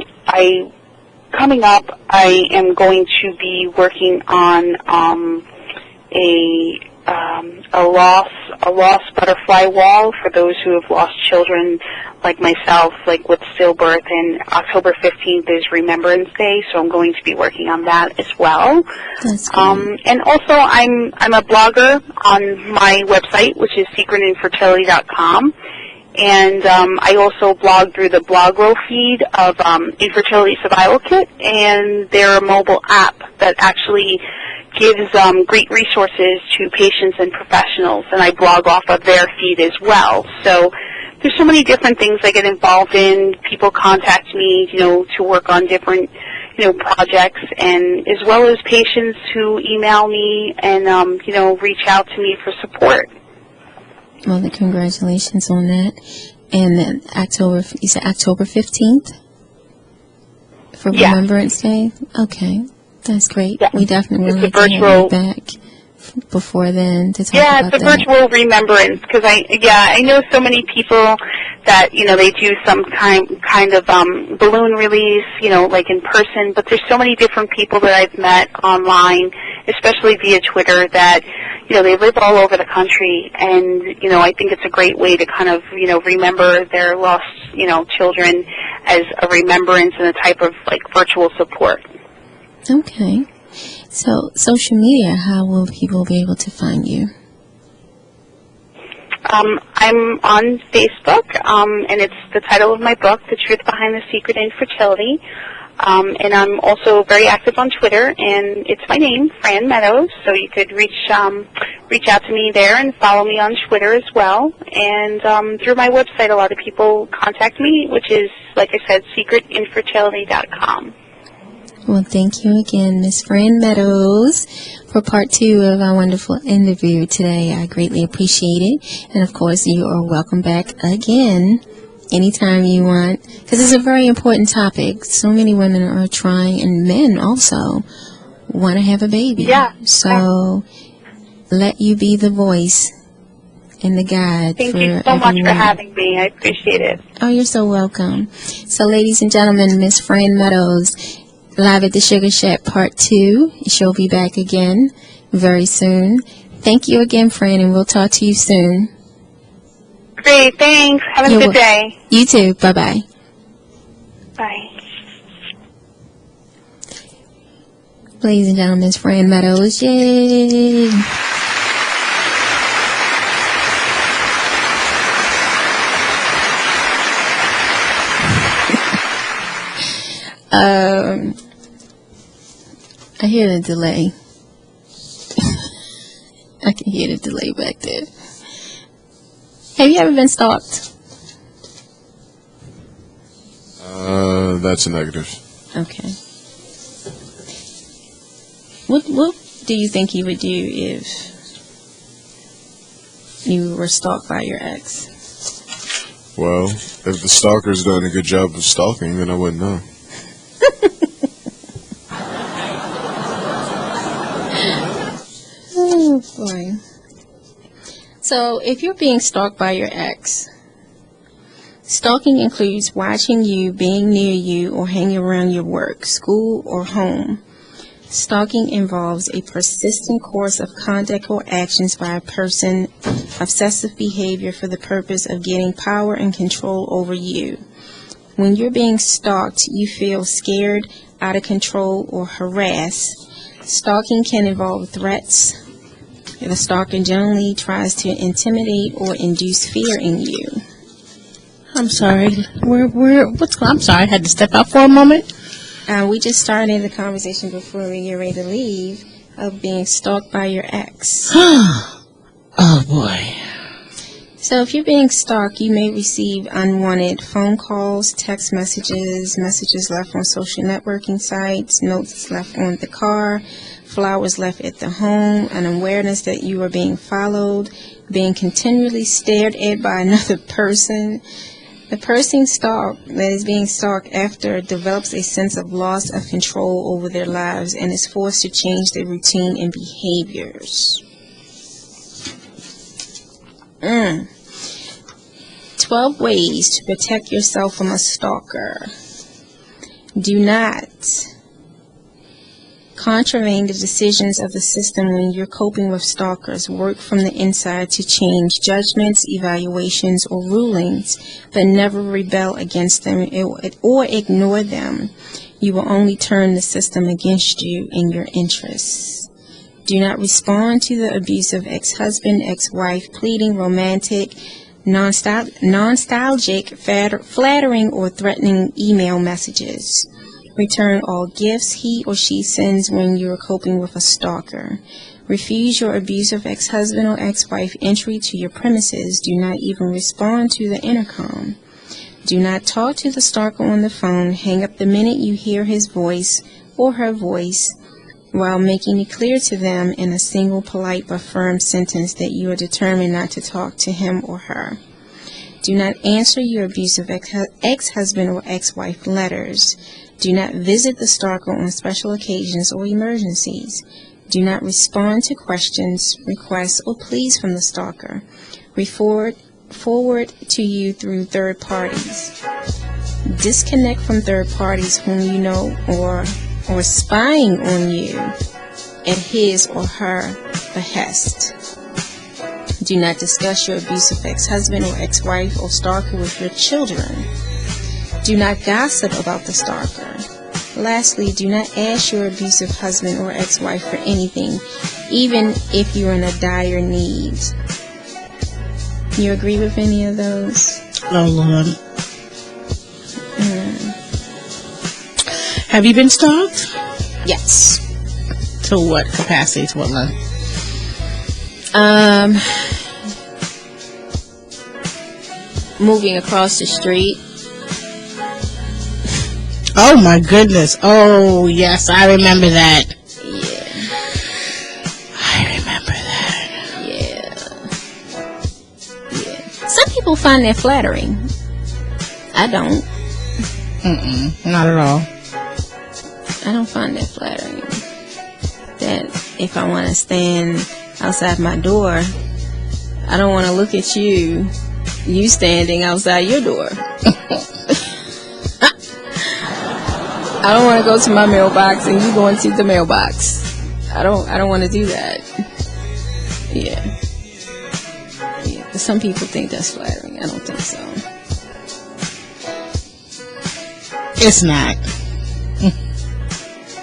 coming up, I am going to be working on a lost butterfly wall for those who have lost children like myself, like with stillbirth, and October 15th is Remembrance Day, so I'm going to be working on that as well. And also I'm a blogger on my website, which is secretinfertility.com. And I also blog through the Blogro feed of Infertility Survival Kit, and they're a mobile app that actually gives great resources to patients and professionals, and I blog off of their feed as well. So there's so many different things I get involved in. People contact me, to work on different, projects, and as well as patients who email me and, reach out to me for support. Well, congratulations on that. And then you said October 15th for Remembrance Day? Okay, that's great. Yeah. We definitely would like to have you back before then to talk about that. Yeah, it's a virtual remembrance because I know so many people that, they do some kind of balloon release, like in person, but there's so many different people that I've met online, especially via Twitter, that, they live all over the country, and, I think it's a great way to kind of, remember their lost, children as a remembrance and a type of, virtual support. Okay. So, social media, how will people be able to find you? I'm on Facebook, and it's the title of my book, The Truth Behind the Secret Infertility. And I'm also very active on Twitter, and it's my name, Fran Meadows, so you could reach out to me there and follow me on Twitter as well. And through my website, a lot of people contact me, which is, like I said, secretinfertility.com. Well, thank you again, Ms. Fran Meadows, for part 2 of our wonderful interview today. I greatly appreciate it. And, of course, you are welcome back again anytime you want, because it's a very important topic. So many women are trying, and men also want to have a baby. Yeah. So let you be the voice and the guide. Thank you so much for having me. I appreciate it. Oh, you're so welcome. So, ladies and gentlemen, Ms. Fran Meadows, live at the Sugar Shack Part 2. She'll be back again very soon. Thank you again, Fran, and we'll talk to you soon. Great, thanks. Have a good day. You too. Bye-bye. Bye. Ladies and gentlemen, Ms. Fran Meadows. Yay! I hear the delay. I can hear the delay back there. Have you ever been stalked? That's a negative. Okay. What do you think you would do if you were stalked by your ex? Well, if the stalker's done a good job of stalking, then I wouldn't know. Oh, boy. So, if you're being stalked by your ex, stalking includes watching you, being near you, or hanging around your work, school, or home. Stalking involves a persistent course of conduct or actions by a person, obsessive behavior for the purpose of getting power and control over you. When you're being stalked, you feel scared, out of control, or harassed. Stalking can involve threats. The stalker generally tries to intimidate or induce fear in you. I'm sorry. I'm sorry. I had to step out for a moment. We just started the conversation before we get ready to leave of being stalked by your ex. Oh, boy. So So if you're being stalked, you may receive unwanted phone calls, text messages, messages left on social networking sites, notes left on the car, flowers left at the home, an awareness that you are being followed, being continually stared at by another person. The person that is being stalked after develops a sense of loss of control over their lives and is forced to change their routine and behaviors. 12 ways to protect yourself from a stalker. Do not contravene the decisions of the system when you're coping with stalkers. Work from the inside to change judgments, evaluations, or rulings, but never rebel against them or ignore them. You will only turn the system against you and your interests. Do not respond to the abusive ex-husband, ex-wife, pleading, romantic, nostalgic, flattering, or threatening email messages. Return all gifts he or she sends when you are coping with a stalker. Refuse your abusive ex-husband or ex-wife entry to your premises. Do not even respond to the intercom. Do not talk to the stalker on the phone. Hang up the minute you hear his voice or her voice, while making it clear to them in a single polite but firm sentence that you are determined not to talk to him or her. Do not answer your abusive ex-husband or ex-wife letters. Do not visit the stalker on special occasions or emergencies. Do not respond to questions, requests, or pleas from the stalker. Forward to you through third parties. Disconnect from third parties whom you know or spying on you at his or her behest. Do not discuss your abusive ex-husband or ex-wife or stalker with your children. Do not gossip about the stalker. Lastly, do not ask your abusive husband or ex-wife for anything, even if you're in a dire need. You agree with any of those? Oh, Lord. Have you been stalked? Yes. To what capacity? To what level? Moving across the street. Oh my goodness. Oh yes, I remember that. Yeah. I remember that. Yeah. Some people find that flattering. I don't. Not at all. I don't find that flattering. That if I want to stand outside my door, I don't want to look at you standing outside your door. I don't want to go to my mailbox and you go into the mailbox. I don't want to do that. Yeah. But some people think that's flattering. I don't think so. It's not.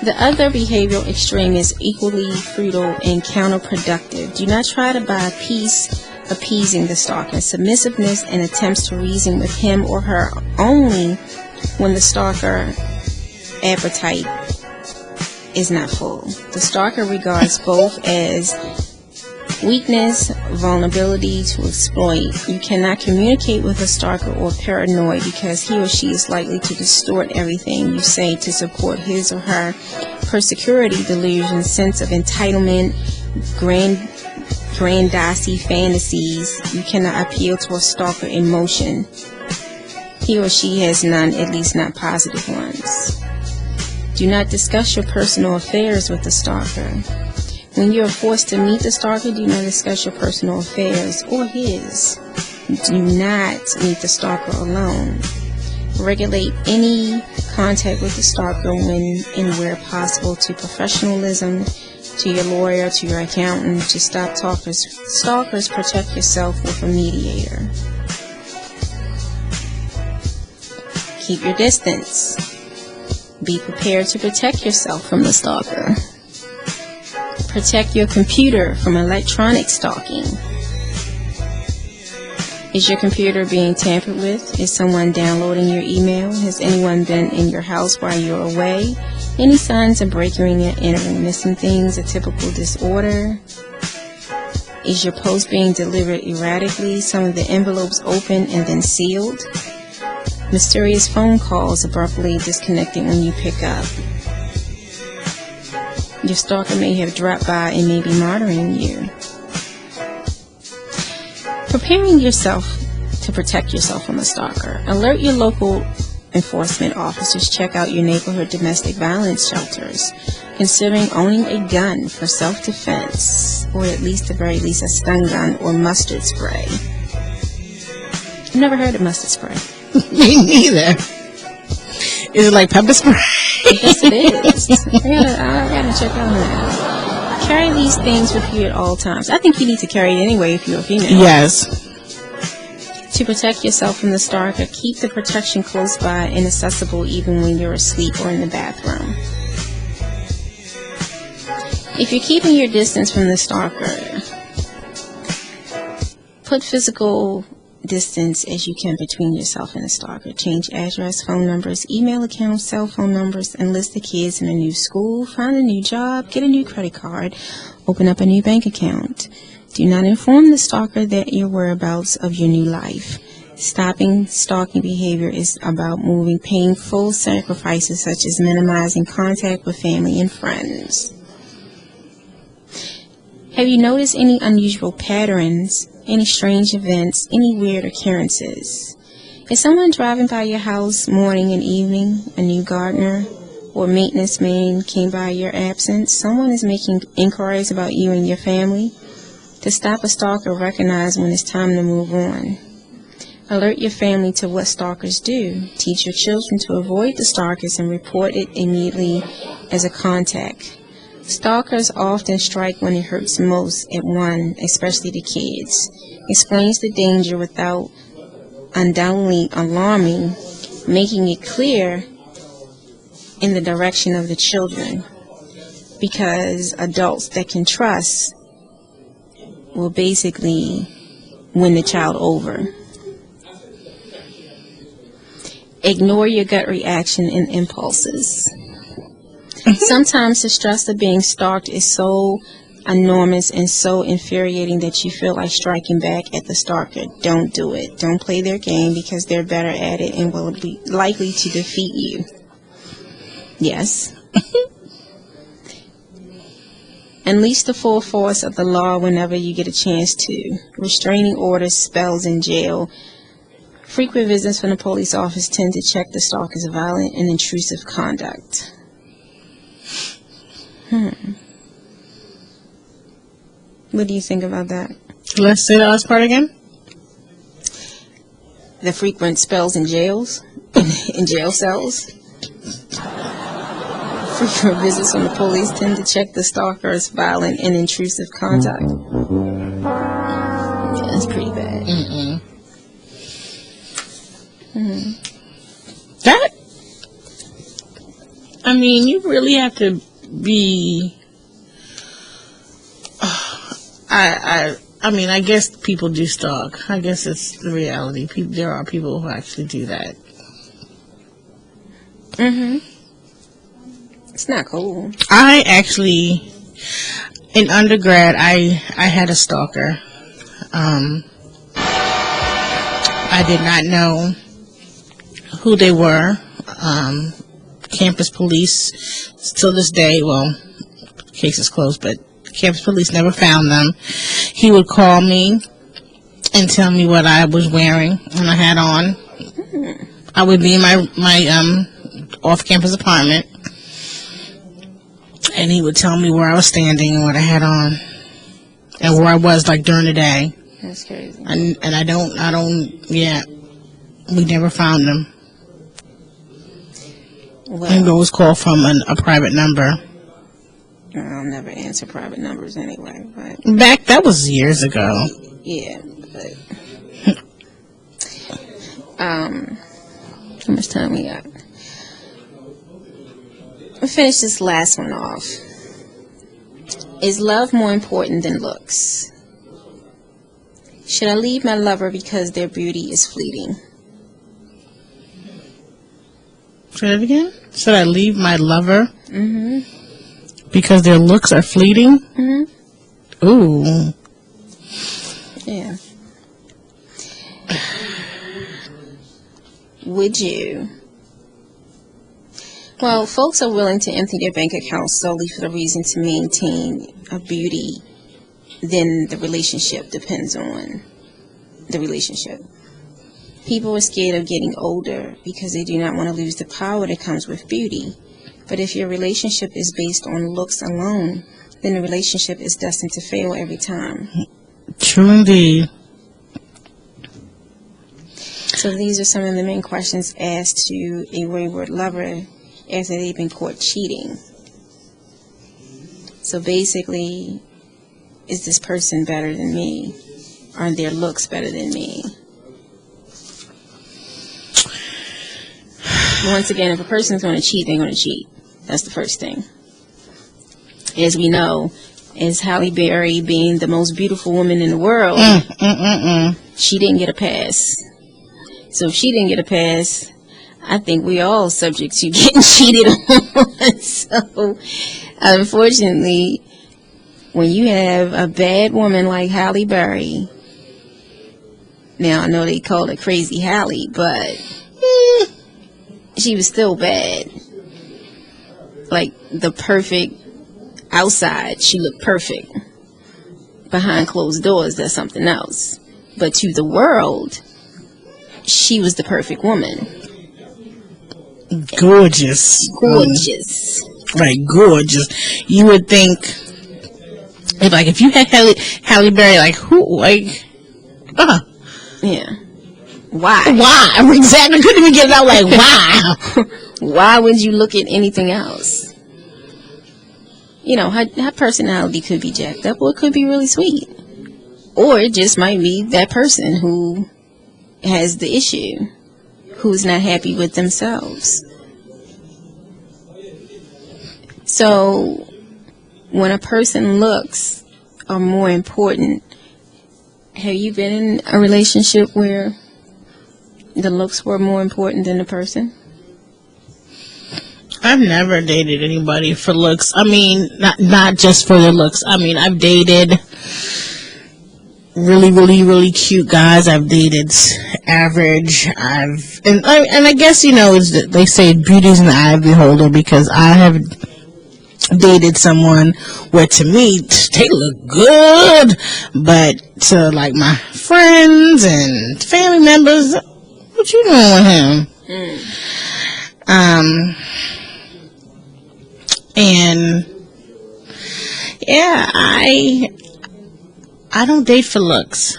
The other behavioral extreme is equally futile and counterproductive. Do not try to buy peace appeasing the stalker. Submissiveness and attempts to reason with him or her only when the stalker appetite is not full. The stalker regards both as weakness, vulnerability to exploit. You cannot communicate with a stalker or paranoid because he or she is likely to distort everything you say to support his or her persecurity delusion, sense of entitlement, grandiose fantasies. You cannot appeal to a stalker emotion. He or she has none, at least not positive ones. Do not discuss your personal affairs with the stalker. When you are forced to meet the stalker, do not discuss your personal affairs or his. Do not meet the stalker alone. Regulate any contact with the stalker when and where possible to professionalism, to your lawyer, to your accountant, to stop stalkers. Protect yourself with a mediator. Keep your distance. Be prepared to protect yourself from the stalker. Protect your computer from electronic stalking. Is your computer being tampered with? Is someone downloading your email? Has anyone been in your house while you're away? Any signs of breaking and entering, missing things, a typical disorder? Is your post being delivered erratically? Some of the envelopes open and then sealed? Mysterious phone calls abruptly disconnecting when you pick up. Your stalker may have dropped by and may be monitoring you. Preparing yourself to protect yourself from a stalker. Alert your local enforcement officers. Check out your neighborhood domestic violence shelters. Considering owning a gun for self-defense, or at the very least a stun gun or mustard spray. I've never heard of mustard spray. Me neither. Is it like pepper spray? Yes, it is. I gotta check on that. Carry these things with you at all times. I think you need to carry it anyway if you're a female. Yes. To protect yourself from the stalker, keep the protection close by and accessible even when you're asleep or in the bathroom. If you're keeping your distance from the stalker, put physical distance as you can between yourself and the stalker. Change address, phone numbers, email accounts, cell phone numbers, enlist the kids in a new school, find a new job, get a new credit card, open up a new bank account. Do not inform the stalker that your whereabouts of your new life. Stopping stalking behavior is about moving painful sacrifices such as minimizing contact with family and friends. Have you noticed any unusual patterns, any strange events, any weird occurrences? Is someone driving by your house morning and evening? A new gardener or maintenance man came by your absence? Someone is making inquiries about you and your family? To stop a stalker, recognize when it's time to move on. Alert your family to what stalkers do. Teach your children to avoid the stalkers and report it immediately as a contact. Stalkers often strike when it hurts most at one, especially the kids. Explains the danger without undoubtedly alarming, making it clear in the direction of the children. Because adults that can trust will basically win the child over. Ignore your gut reaction and impulses. Sometimes the stress of being stalked is so enormous and so infuriating that you feel like striking back at the stalker. Don't do it. Don't play their game because they're better at it and will be likely to defeat you. Yes. Unleash the full force of the law whenever you get a chance to. Restraining orders, spells in jail. Frequent visits from the police office tend to check the stalker's violent and intrusive conduct. What do you think about that? Let's say the last part again. The frequent spells in jails, in jail cells. Frequent visits from the police tend to check the stalker's violent and intrusive conduct. Yeah, that's pretty bad. That, I mean, you really have to be. I mean, I guess people do stalk. I guess it's the reality. There are people who actually do that. It's not cool. I actually, in undergrad, I had a stalker. I did not know who they were. Campus police, till this day, well, case is closed, but campus police never found them. He would call me and tell me what I was wearing and I had on. I would be in my off-campus apartment, and he would tell me where I was standing and what I had on, and where I was like during the day. That's crazy. And I don't. Yeah, we never found him. Well, And it was called from a private number. I'll never answer private numbers anyway. But That was years ago. yeah, but how much time we got? I'll finish this last one off. Is love more important than looks? Should I leave my lover because their beauty is fleeting? Say that again? Should I leave my lover because their looks are fleeting? Ooh. Yeah. Would you? Well, folks are willing to empty their bank accounts solely for the reason to maintain a beauty. Then the relationship depends on the relationship. People are scared of getting older because they do not want to lose the power that comes with beauty. But if your relationship is based on looks alone, then the relationship is destined to fail every time. True indeed. So these are some of the main questions asked to a wayward lover after they've been caught cheating. So basically, is this person better than me? Are their looks better than me? Once again, if a person's going to cheat, they're going to cheat. That's the first thing. As we know, as Halle Berry being the most beautiful woman in the world, she didn't get a pass. So if she didn't get a pass, I think we all subject to getting cheated on. So, unfortunately, when you have a bad woman like Halle Berry, now I know they call her Crazy Halle, but she was still bad. Like the perfect outside, she looked perfect. Behind closed doors, that's something else. But to the world, she was the perfect woman. Gorgeous. Gorgeous. Right, gorgeous. You would think, if you had Halle Berry, yeah. Why? Why? Exactly. Couldn't even get it out. Why? Why would you look at anything else? You know, her personality could be jacked up, or it could be really sweet, or it just might be that person who has the issue, who's not happy with themselves. So, when a person looks are more important, have you been in a relationship where the looks were more important than the person? I've never dated anybody for looks. I mean, not just for their looks. I mean, I've dated really, really, really cute guys. I've dated average. And I guess, they say beauty's in the eye of the beholder, because I have dated someone where to me they look good, but to my friends and family members, what you doing with him? And yeah, I don't date for looks.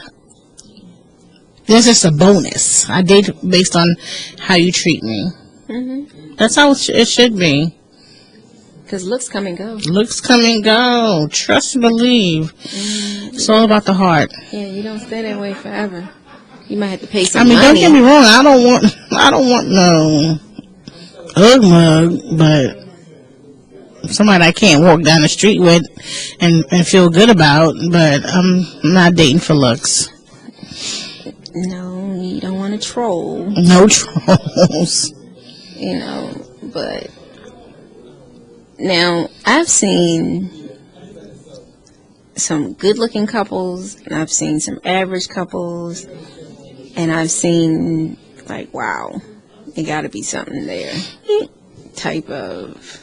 That's just a bonus. I date based on how you treat me. Mm-hmm. That's how it should be. Because looks come and go. Looks come and go. Trust and believe. Mm-hmm. It's all about the heart. Yeah, you don't stay that way forever. You might have to pay some money. Don't get me wrong. I don't want no hug mug, but somebody I can't walk down the street with and feel good about. But I'm not dating for looks. No, you don't want to troll. No trolls. But now I've seen some good-looking couples, and I've seen some average couples, and I've seen wow, there got to be something there type of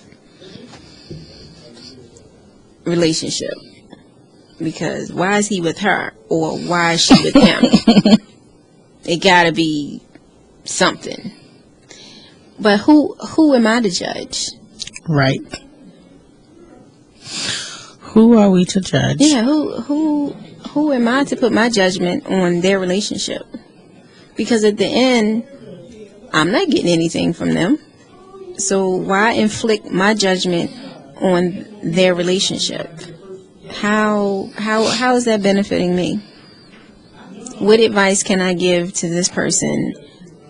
relationship. Because why is he with her, or why is she with him? It got to be something. But who am I to judge? Right. Who are we to judge? Yeah, who am I to put my judgment on their relationship? Because at the end, I'm not getting anything from them. So why inflict my judgment on their relationship? How is that benefiting me? What advice can I give to this person?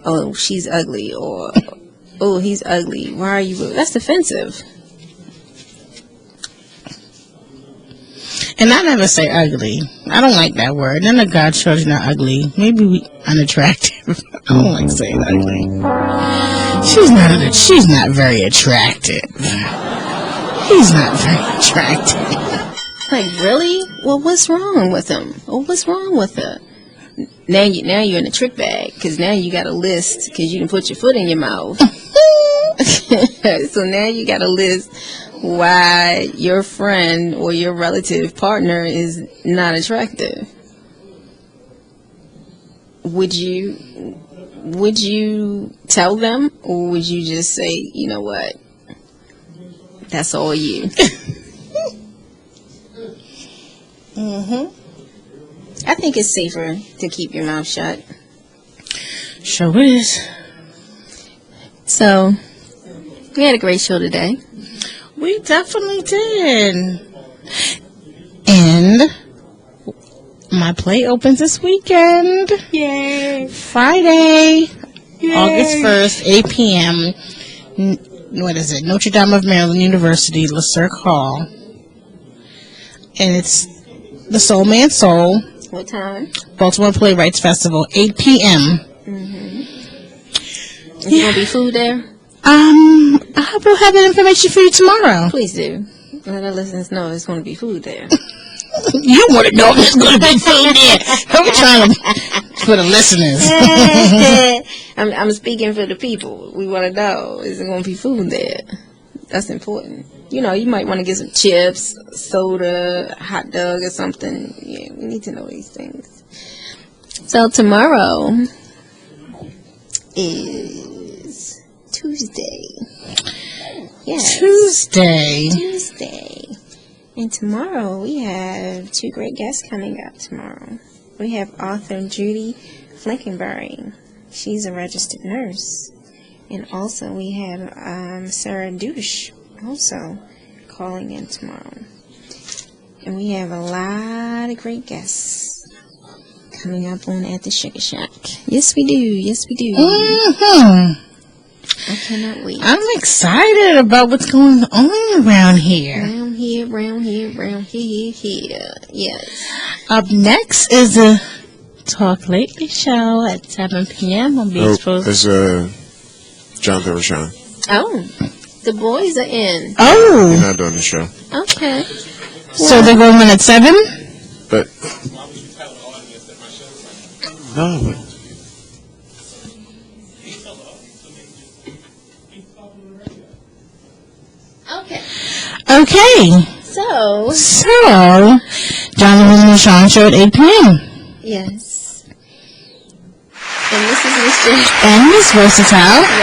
Oh, she's ugly, or oh, he's ugly. Why are you? That's offensive. And I never say ugly. I don't like that word. Then the God shows you're not ugly. Maybe unattractive. I don't like saying ugly. She's not very attractive. He's not very attractive. Like, really? Well, what's wrong with him? Well, what's wrong with her? Now you're in a trick bag because now you got a list because you didn't put your foot in your mouth. So now you got a list why your friend or your relative partner is not attractive. Would you tell them, or would you just say, you know what, that's all you? I think it's safer to keep your mouth shut. Sure is. So, we had a great show today. We definitely did. And my play opens this weekend. Yay. Friday, Yay. August 1st, 8 p.m. What is it? Notre Dame of Maryland University, LeCirque Hall. And it's the Soul Man Soul. What time? Baltimore Playwrights Festival, 8 p.m. Is there going to be food there? I will have that information for you tomorrow. Please do. Let our listeners know there's going to be food there. You want to know if there's going to be food there. I'm trying to, for the listeners. I'm speaking for the people. We want to know, is there going to be food there? That's important. You know, you might want to get some chips, soda, hot dog or something. Yeah, we need to know these things. So tomorrow is Tuesday. Yes. Tuesday. And tomorrow we have two great guests coming up tomorrow. We have author Judy Flankenberry. She's a registered nurse. And also we have Sarah Douche also calling in tomorrow. And we have a lot of great guests coming up on At the Sugar Shack. Yes, we do. I cannot wait. I'm excited about what's going on around here. Around here. Yes. Up next is a Talk Lately show at 7 p.m. on Beach Post. It's Jonathan Rashawn. Oh, the boys are in. Oh. You're not doing the show. Okay. So they're going in at 7? But no, but Okay. So Jonathan and Sean show at 8 p.m. Yes. And this is Miss J. And Miss Versatile. and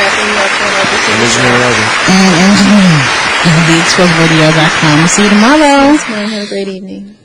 And engineering. And theexposeradio.com. See you tomorrow. Have a great evening.